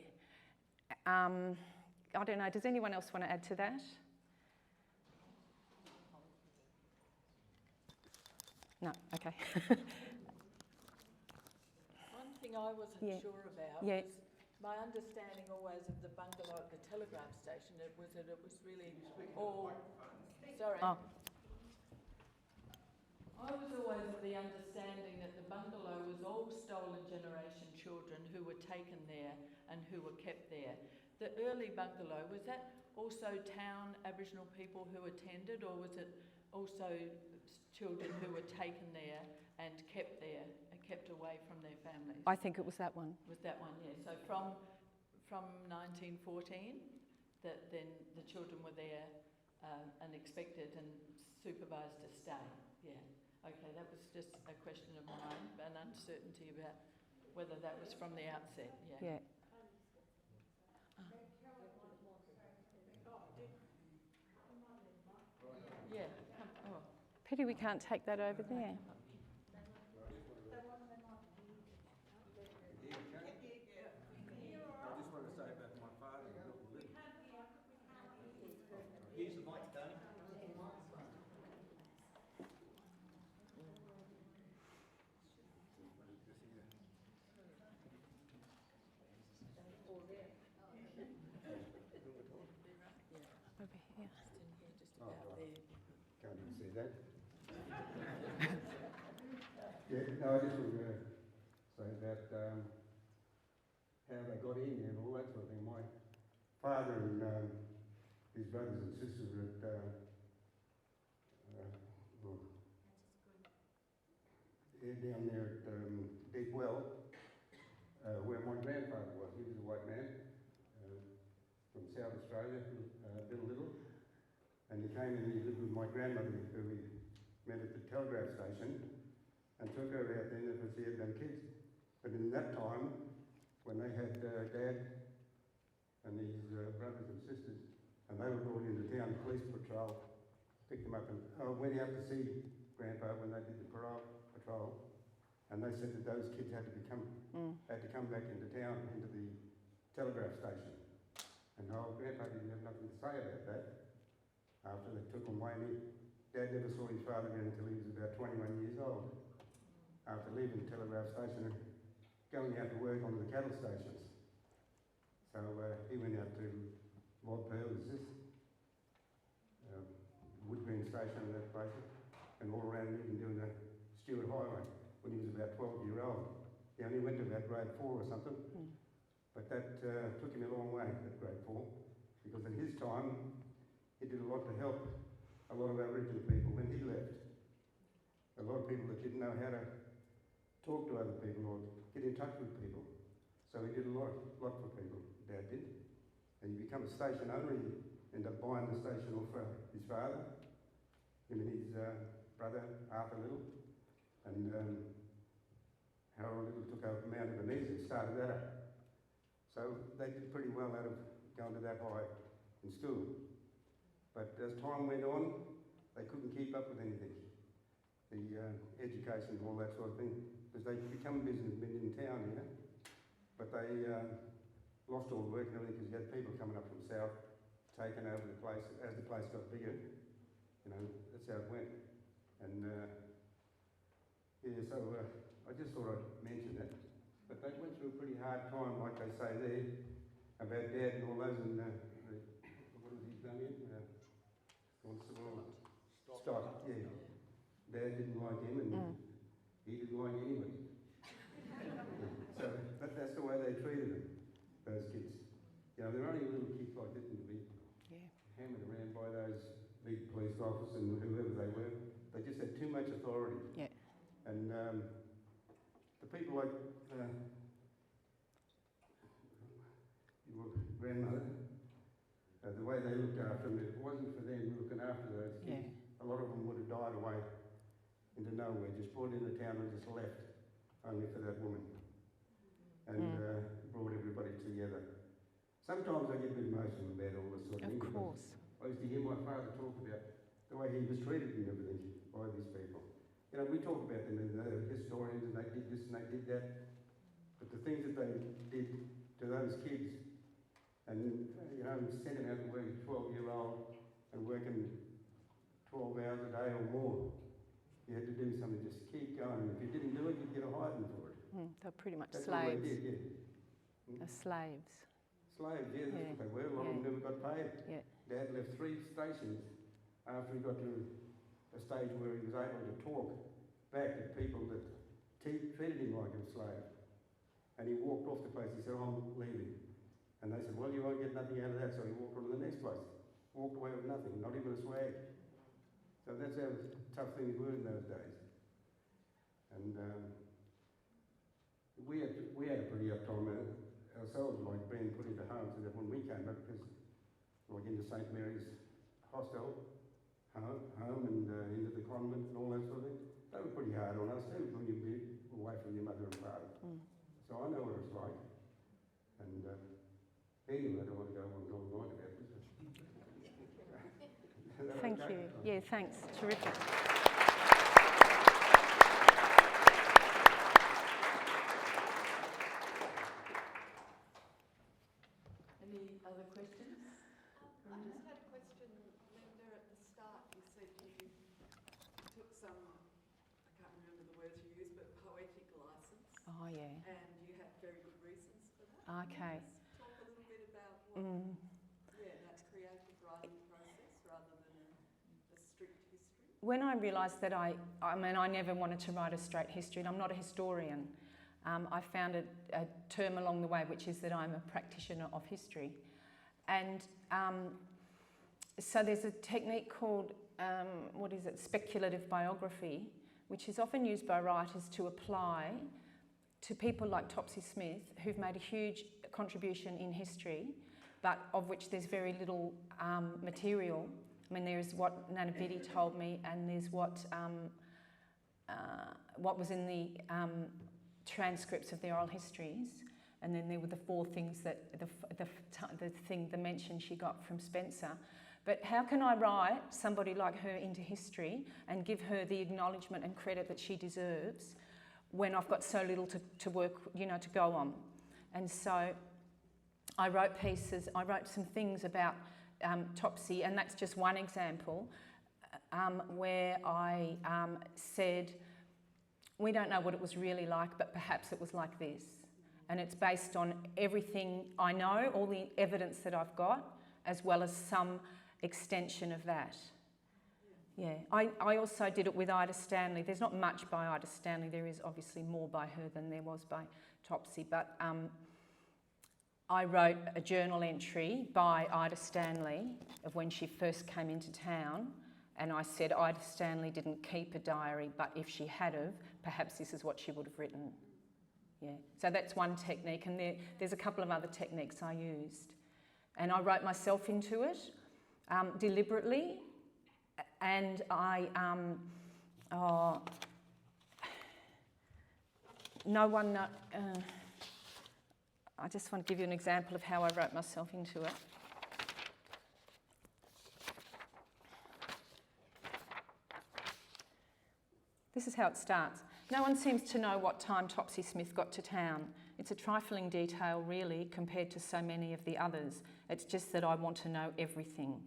I don't know. Does anyone else want to add to that? No, okay. One thing I wasn't sure about was my understanding always of the bungalow at the telegraph station. It was really all. Sorry. Oh. I was always of the understanding that the bungalow was all stolen generation children who were taken there and who were kept there. The early bungalow, was that also town Aboriginal people who attended, or was it also children who were taken there and kept there and kept away from their families? I think it was that one. Was that one, yeah. So from 1914, that then the children were there and expected and supervised to stay. Yeah. Okay, that was just a question of mine, an uncertainty about whether that was from the outset. Yeah. Yeah. Pity we can't take that over there. Can't even see that. No, I just wanted to say that how they got in and all that sort of thing. My father and his brothers and sisters were at down there at Deep Well, where my grandfather was. He was a white man from South Australia, Little, and he came and he lived my grandmother, who we met at the telegraph station, and took her out there because she had them kids. But in that time, when they had Dad and his brothers and sisters, and they were brought into town, the police patrol picked them up, and I went out to see Grandpa when they did the patrol, and they said that those kids had to come back into town, into the telegraph station. And Grandpa didn't have nothing to say about that. After they took him away, Dad never saw his father again until he was about 21 years old. After leaving the telegraph station and going out to work on the cattle stations. So he went out to Bob Pearl's, Woodgreen Station and that place, and all around even doing the Stewart Highway when he was about 12 years old. He only went to about grade 4 or something, but that took him a long way, that grade 4, because in his time he did a lot to help a lot of Aboriginal people when he left. A lot of people that didn't know how to talk to other people or get in touch with people. So he did a lot for people, Dad did. And he became a station owner. He ended up buying the station off his father, him and his brother, Arthur Little. And Harold Little took over Mount Ebenezer and started that up. So they did pretty well out of going to that high in school. But as time went on, they couldn't keep up with anything. The education and all that sort of thing, because they become businessmen in town, you know. But they lost all the work and everything because you had people coming up from south, taking over the place as the place got bigger. You know, that's how it went. And so I just thought I'd mention that. But they went through a pretty hard time, like they say there, about Dad and all those, and what was his name again? Scott, yeah. Dad didn't like him and he didn't like anybody. So that's the way they treated them, those kids. You know, they're only little kids like this to be hammered around by those big police officers and whoever they were. They just had too much authority. Yeah. And the people like your grandmother, the way they looked after them, if it wasn't for them looking after those kids, a lot of them would have died away into nowhere, just brought into town and just left, only for that woman. And brought everybody together. Sometimes I get a bit emotional about all this sort of thing. Of course. I used to hear my father talk about the way he was treated and everything by these people. You know, we talk about them and they're historians and they did this and they did that. But the things that they did to those kids and, you know, sending out to work at 12-year-old and working 12 hours a day or more. You had to do something, just keep going. If you didn't do it, you'd get a hiding for it. They're pretty much That's slaves. All they did, yeah. They're slaves. Slaves, yeah, that's what they were. A lot of them never got paid. Yeah. Dad left 3 stations after he got to a stage where he was able to talk back to people that treated him like a slave. And he walked off the place. He said, I'm leaving. And they said, well, you won't get nothing out of that. So he walked on to the next place. Walked away with nothing, not even a swag. So that's how tough things were in those days. And we had a pretty up time ourselves, like being put into homes and that when we came up, because like into St Mary's Hostel, home and into the convent and all that sort of thing. They were pretty hard on us too when you'd be away from your mother and father. So I know what it's like. And anyway, I don't want to go on and on about this. Thank you. Yeah, thanks. Terrific. Any other questions? I just had a question, Linda, at the start. You said you took some, I can't remember the words you used, but poetic license. Oh, yeah. And you had very good reasons for that. Okay. Just talk a little bit about what, that creative writing process rather than a strict history. When I realised that I never wanted to write a straight history, and I'm not a historian. I found a term along the way, which is that I'm a practitioner of history. And so there's a technique called, speculative biography, which is often used by writers to apply to people like Topsy Smith, who've made a huge contribution in history, but of which there's very little material I mean, there's what Nana Biddy told me, and there's what was in the transcripts of the oral histories, and then there were the 4 things that the mention she got from Spencer. But how can I write somebody like her into history and give her the acknowledgement and credit that she deserves when I've got so little to work, you know, to go on? And so I wrote pieces, I wrote some things about Topsy, and that's just one example where I said, we don't know what it was really like, but perhaps it was like this. And it's based on everything I know, all the evidence that I've got, as well as some extension of that. Yeah, I also did it with Ida Stanley. There's not much by Ida Stanley. There is obviously more by her than there was by Topsy, but I wrote a journal entry by Ida Stanley of when she first came into town, and I said Ida Stanley didn't keep a diary, but if she had of, perhaps this is what she would have written. Yeah, so that's one technique, and there's a couple of other techniques I used. And I wrote myself into it deliberately, and I just want to give you an example of how I wrote myself into it. This is how it starts. No one seems to know what time Topsy Smith got to town. It's a trifling detail, really, compared to so many of the others. It's just that I want to know everything.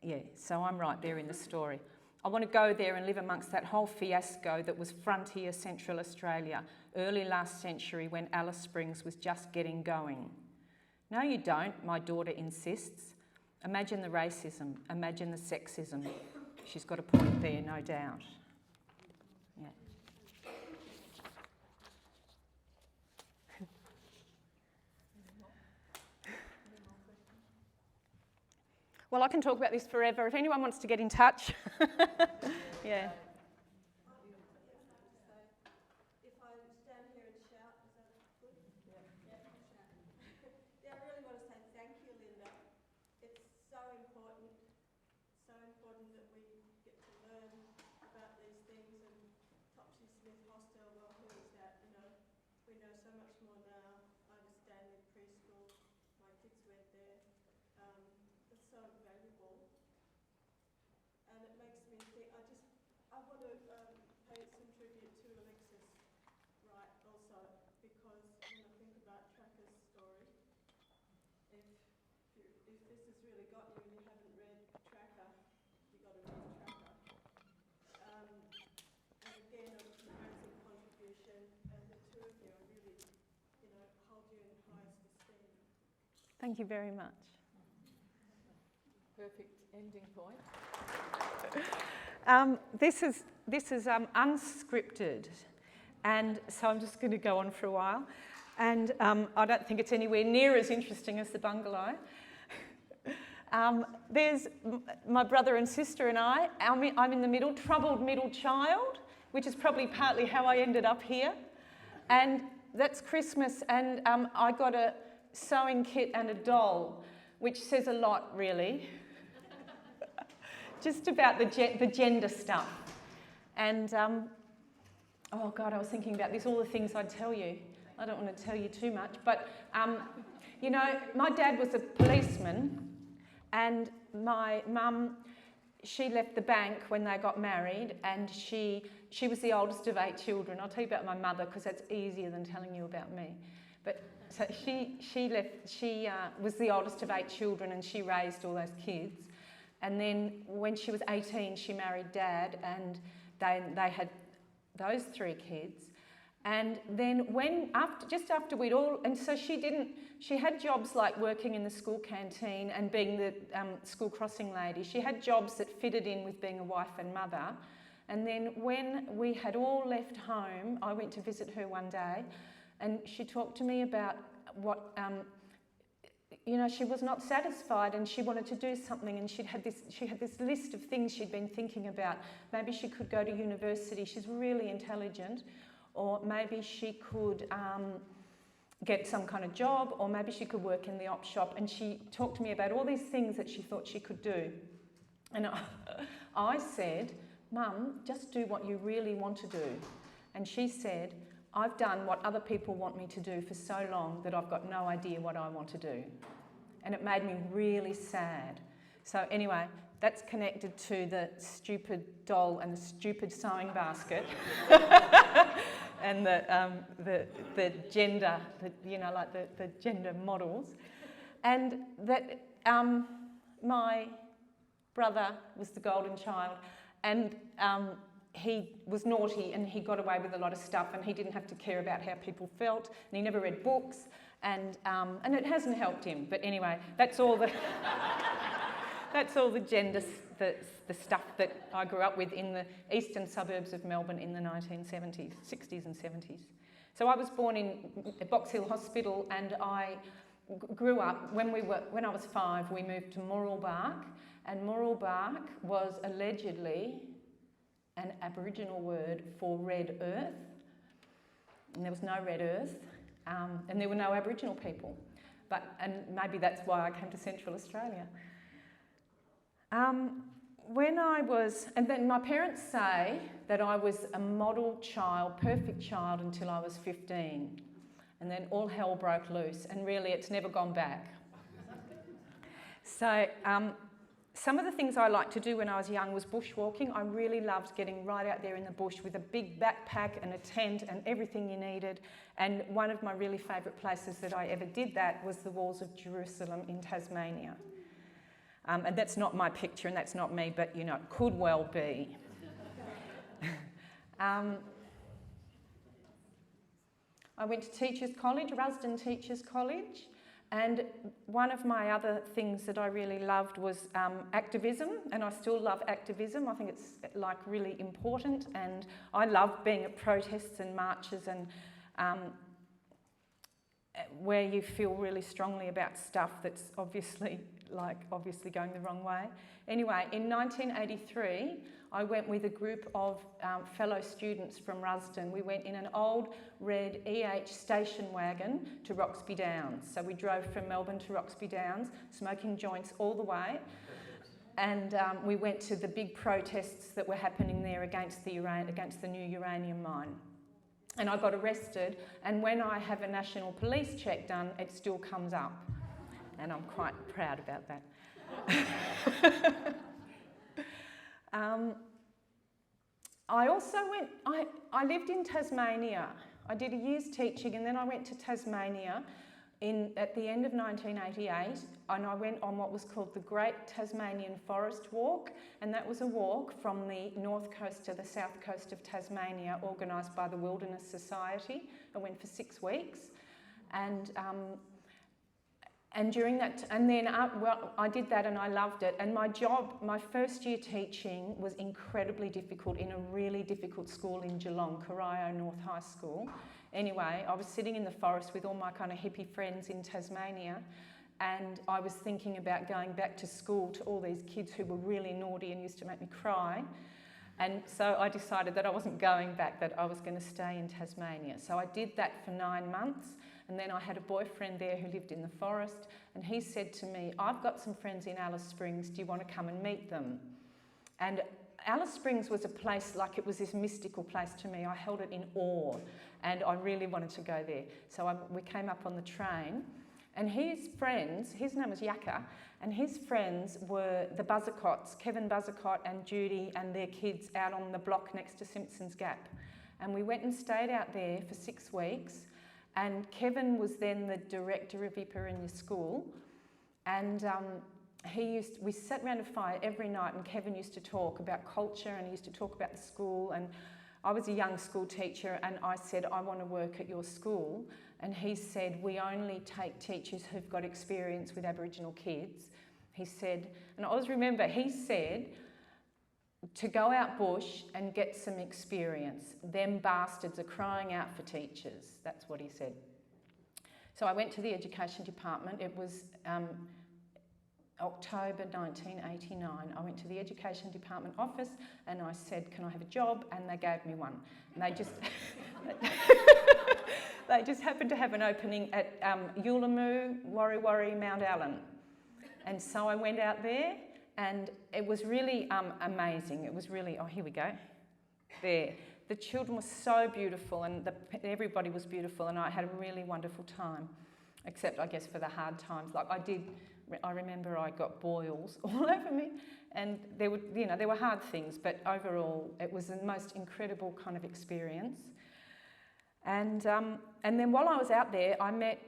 Yeah, so I'm right there in the story. I want to go there and live amongst that whole fiasco that was frontier Central Australia, early last century when Alice Springs was just getting going. No, you don't, my daughter insists. Imagine the racism, imagine the sexism. She's got a point there, no doubt. Yeah. Well, I can talk about this forever. If anyone wants to get in touch. Yeah. If I stand here and shout, is that good? Yeah. Yeah, I really want to say thank you, Linda. It's so important that we get to learn about these things, and Topsy Smith Hostel, well, who is that? You know, we know so much more now. I understand with preschool, my kids went there. It's so valuable, and it makes me think. I want to pay some tribute to Alexis Wright also, because when I think about Tracker's story, if this has really got you and you haven't read Tracker, you've got to read Tracker. And again, an amazing contribution, and the two of you are really, you know, hold you in highest esteem. Thank you very much. Perfect ending point. This is unscripted, and so I'm just going to go on for a while. And I don't think it's anywhere near as interesting as the bungalow. There's my brother and sister and I'm in the middle, troubled middle child, which is probably partly how I ended up here. And that's Christmas, and I got a sewing kit and a doll, which says a lot, really. Just about the gender stuff. And, oh God, I was thinking about this, all the things I'd tell you. I don't want to tell you too much, but, you know, my dad was a policeman, and my mum, she left the bank when they got married, and she was the oldest of 8 children. I'll tell you about my mother, because that's easier than telling you about me. But so she was the oldest of 8 children, and she raised all those kids. And then when she was 18, she married Dad, and they had those 3 kids. And then just after we'd all, and so she had jobs like working in the school canteen and being the school crossing lady. She had jobs that fitted in with being a wife and mother. And then when we had all left home, I went to visit her one day, and she talked to me about what, you know, she was not satisfied and she wanted to do something, and she had this list of things she'd been thinking about. Maybe she could go to university. She's really intelligent. Or maybe she could get some kind of job, or maybe she could work in the op shop. And she talked to me about all these things that she thought she could do. And I said, Mum, just do what you really want to do. And she said, I've done what other people want me to do for so long that I've got no idea what I want to do. And it made me really sad. So anyway, that's connected to the stupid doll and the stupid sewing basket. And the gender, the gender models. And that my brother was the golden child, and he was naughty and he got away with a lot of stuff, and he didn't have to care about how people felt, and he never read books, and it hasn't helped him. But anyway, that's all the that's all the gender, the stuff that I grew up with in the eastern suburbs of Melbourne in the 1970s, 60s and 70s. So I was born in Box Hill Hospital, and I grew up, when I was 5, we moved to Mooroolbark, and Mooroolbark was allegedly an Aboriginal word for red earth, and there was no red earth, and there were no Aboriginal people. And maybe that's why I came to Central Australia. And then my parents say that I was a model child, perfect child, until I was 15. And then all hell broke loose, and really it's never gone back. So some of the things I liked to do when I was young was bushwalking. I really loved getting right out there in the bush with a big backpack and a tent and everything you needed. And one of my really favourite places that I ever did that was the walls of Jerusalem in Tasmania. And that's not my picture and that's not me, but it could well be. I went to Teachers College, Rusden Teachers College, and one of my other things that I really loved was activism, and I still love activism. I think it's really important, and I love being at protests and marches and where you feel really strongly about stuff that's obviously going the wrong way. Anyway, in 1983, I went with a group of fellow students from Rusden. We went in an old red EH station wagon to Roxby Downs. So we drove from Melbourne to Roxby Downs, smoking joints all the way. And we went to the big protests that were happening there against the new uranium mine. And I got arrested, and when I have a national police check done, it still comes up. And I'm quite proud about that. I also I lived in Tasmania. I did a year's teaching, and then I went to Tasmania at the end of 1988, and I went on what was called the Great Tasmanian Forest Walk, and that was a walk from the north coast to the south coast of Tasmania, organised by the Wilderness Society. I went for 6 weeks, and during that, I did that and I loved it. And my first year teaching was incredibly difficult in a really difficult school in Geelong, Corio North High School. Anyway, I was sitting in the forest with all my kind of hippie friends in Tasmania, and I was thinking about going back to school to all these kids who were really naughty and used to make me cry. And so I decided that I wasn't going back, that I was going to stay in Tasmania. So I did that for 9 months. And then I had a boyfriend there who lived in the forest, and he said to me, I've got some friends in Alice Springs, do you want to come and meet them? And Alice Springs was a place, it was this mystical place to me. I held it in awe, and I really wanted to go there. So we came up on the train, and his friends, his name was Yakka, and his friends were the Buzzercotts, Kevin Buzzercott and Judy and their kids out on the block next to Simpsons Gap. And we went and stayed out there for 6 weeks. And Kevin was then the director of IPA in the school, and we sat around a fire every night, and Kevin used to talk about culture, and he used to talk about the school. And I was a young school teacher, and I said, I want to work at your school. And he said, we only take teachers who've got experience with Aboriginal kids. He said, and I always remember, he said, to go out bush and get some experience. Them bastards are crying out for teachers. That's what he said. So I went to the education department. It was October 1989. I went to the education department office and I said, can I have a job? And they gave me one. And they just... They just happened to have an opening at Yullamoo, Warri Warri, Mount Allen. And so I went out there and it was really amazing. It was really, oh, here we go. There. The children were so beautiful and everybody was beautiful and I had a really wonderful time. Except, I guess, for the hard times. Like I remember I got boils all over me and there were hard things, but overall it was the most incredible kind of experience. And then while I was out there, I met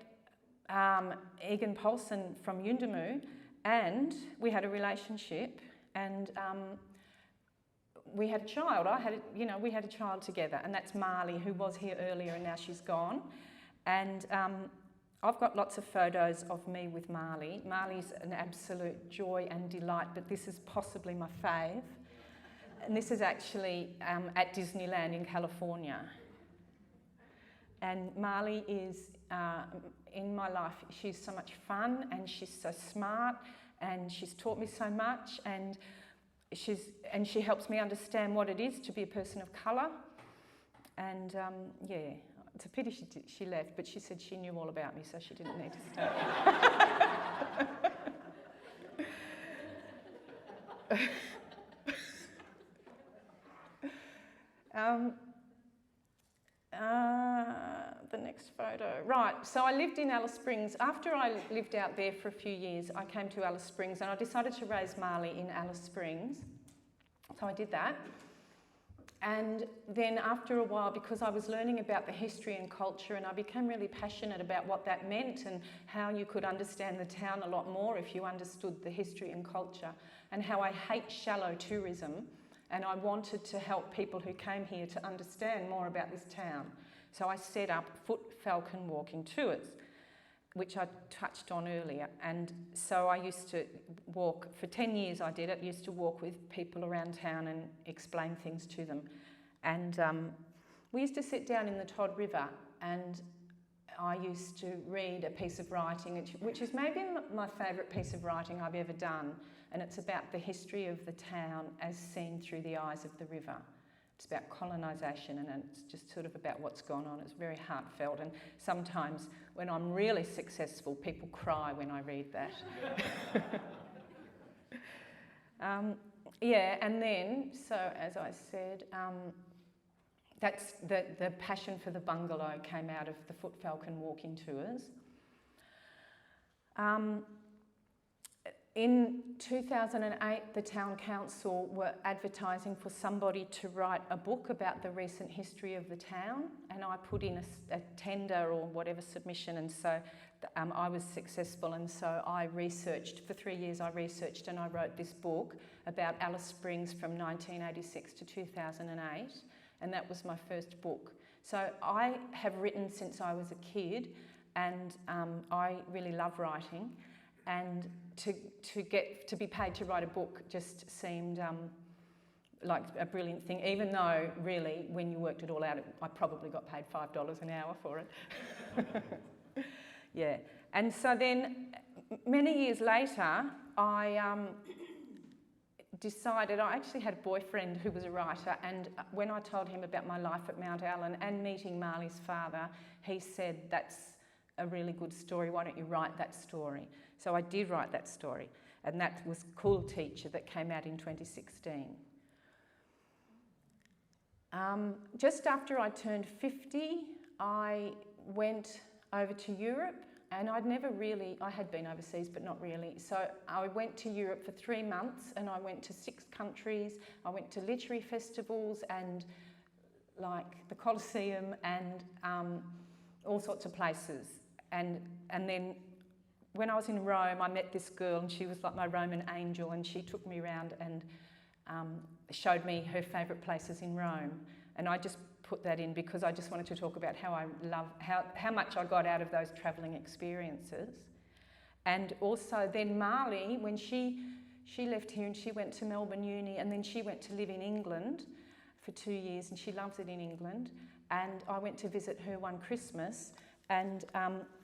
Egan Paulson from Yullamoo and we had a relationship and we had a child. We had a child together and that's Marley, who was here earlier and now she's gone. And I've got lots of photos of me with Marley. Marley's an absolute joy and delight, but this is possibly my fave. And this is actually at Disneyland in California. And Marley is, in my life, she's so much fun and she's so smart and she's taught me so much and she helps me understand what it is to be a person of colour. And yeah, it's a pity she left, but she said she knew all about me, so she didn't need to stay. The next photo. Right, so I lived in Alice Springs. After I lived out there for a few years, I came to Alice Springs and I decided to raise Marley in Alice Springs. So I did that. And then after a while, because I was learning about the history and culture and I became really passionate about what that meant and how you could understand the town a lot more if you understood the history and culture, and how I hate shallow tourism, and I wanted to help people who came here to understand more about this town. So I set up foot falcon walking tours, which I touched on earlier. And so I used to walk, for 10 years I did it, used to walk with people around town and explain things to them. And we used to sit down in the Todd River and I used to read a piece of writing, which is maybe my favourite piece of writing I've ever done. And it's about the history of the town as seen through the eyes of the river. It's about colonisation and it's just sort of about what's gone on. It's very heartfelt, and sometimes when I'm really successful, people cry when I read that. Yeah, and then, so as I said, that's the passion for the bungalow came out of the Foot Falcon walking tours. In 2008, the Town Council were advertising for somebody to write a book about the recent history of the town, and I put in a tender or whatever submission, and so I was successful, and so I researched, for 3 years I researched and I wrote this book about Alice Springs from 1986 to 2008, and that was my first book. So I have written since I was a kid, and I really love writing. And to be paid to write a book just seemed like a brilliant thing, even though really when you worked it all out, I probably got paid $5 an hour for it. Yeah, and so then many years later, I decided, I actually had a boyfriend who was a writer, and when I told him about my life at Mount Allen and meeting Marley's father, he said, that's a really good story, why don't you write that story? So I did write that story, and that was Cool Teacher that came out in 2016. Just after I turned 50, I went over to Europe, and I had been overseas, but not really. So I went to Europe for 3 months, and I went to 6 countries. I went to literary festivals and like the Colosseum and all sorts of places. And then when I was in Rome, I met this girl and she was like my Roman angel, and she took me around and showed me her favourite places in Rome. And I just put that in because I just wanted to talk about how I love, how much I got out of those travelling experiences. And also then Marley, when she left here and she went to Melbourne Uni, and then she went to live in England for 2 years, and she loves it in England. And I went to visit her one Christmas, and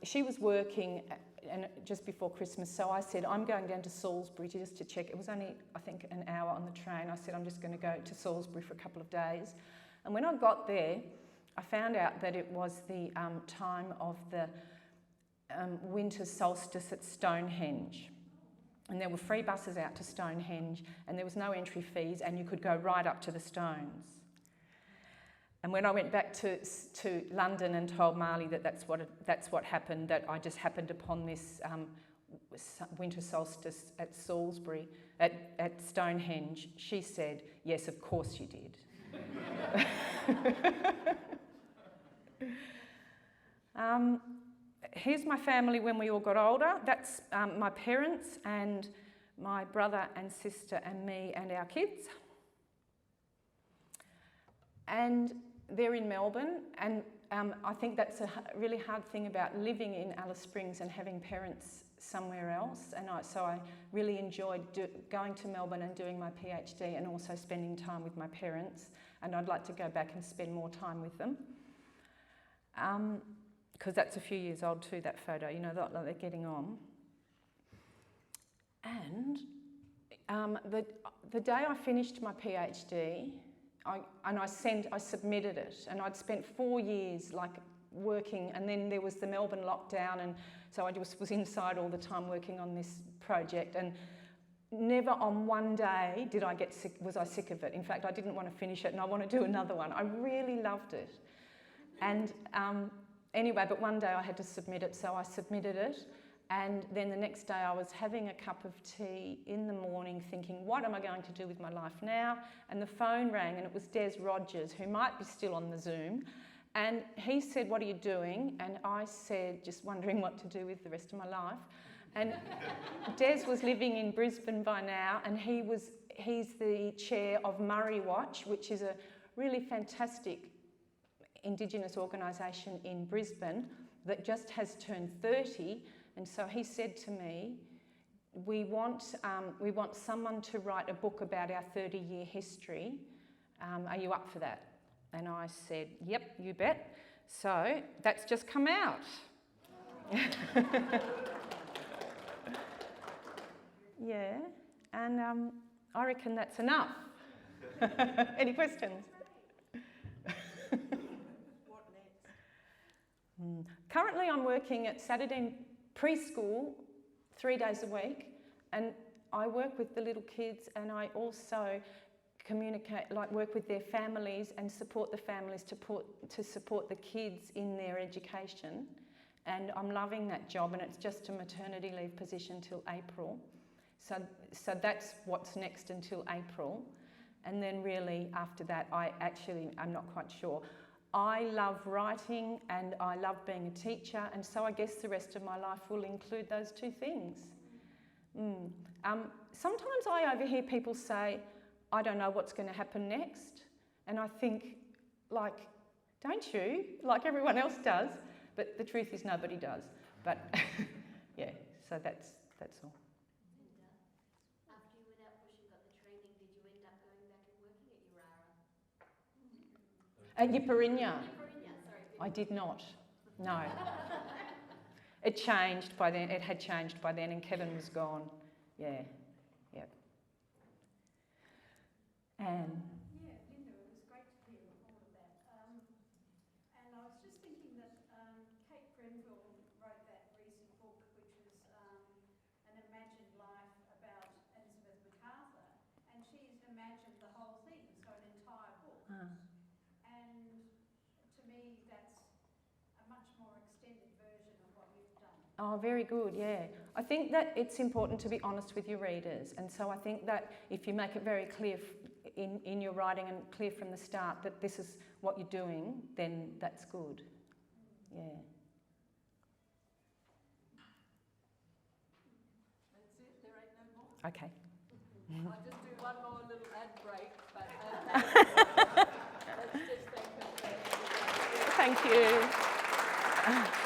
she was working and just before Christmas, so I said, I'm going down to Salisbury just to check. It was only, I think, an hour on the train. I said, I'm just going to go to Salisbury for a couple of days. And when I got there, I found out that it was the time of the winter solstice at Stonehenge. And there were free buses out to Stonehenge, and there was no entry fees, and you could go right up to the stones. And when I went back to London and told Marley that that's what happened, that I just happened upon this winter solstice at Salisbury, at Stonehenge, she said, "Yes, of course you did." Here's my family when we all got older. That's my parents and my brother and sister and me and our kids. And they're in Melbourne, and I think that's a really hard thing about living in Alice Springs and having parents somewhere else. And so I really enjoyed going to Melbourne and doing my PhD and also spending time with my parents. And I'd like to go back and spend more time with them. Because that's a few years old too, that photo, you know, they're getting on. And the day I finished my PhD, I submitted it, and I'd spent 4 years like working, and then there was the Melbourne lockdown, and so I just was inside all the time working on this project, and never on one day was I sick of it. In fact, I didn't want to finish it, and I want to do another one. I really loved it. And anyway, but one day I had to submit it, so I submitted it. And then the next day I was having a cup of tea in the morning thinking, what am I going to do with my life now? And the phone rang, and it was Des Rogers, who might be still on the Zoom. And he said, "What are you doing?" And I said, just wondering what to do with the rest of my life. And Des was living in Brisbane by now, and he's the chair of Murray Watch, which is a really fantastic Indigenous organisation in Brisbane that just has turned 30. And so he said to me, we want someone to write a book about our 30-year history. Are you up for that? And I said, yep, you bet. So that's just come out. Yeah, and I reckon that's enough. Any questions? What next? Currently I'm working at Saturday preschool 3 days a week, and I work with the little kids, and I also work with their families and support the families to support the kids in their education. And I'm loving that job, and it's just a maternity leave position till April. So that's what's next until April. And then really after that, I'm not quite sure. I love writing and I love being a teacher, and so I guess the rest of my life will include those two things. Sometimes I overhear people say, I don't know what's going to happen next. And I think, like, don't you? Like everyone else does. But the truth is nobody does. But yeah, so that's all. And after you went out bush and got the training, did you end up going back and working at Urara? At Yiparinya? I did not, no. It changed by then, it had changed by then, and Kevin was gone. Yeah, yep. Anne? Yeah, Linda, it was great to hear all of that. And I was just thinking that Kate Grenville wrote that recent book, which was an imagined life about Elizabeth MacArthur, and she's imagined the whole thing, so an entire book. And to me, that's a much more extended version of what you've done. Oh, very good, yeah. I think that it's important to be honest with your readers, and so I think that if you make it very clear in your writing and clear from the start that this is what you're doing, then that's good. Yeah. That's it, there ain't no more. Okay. I'll just do one more little ad break, but let's just thank them. Thank you.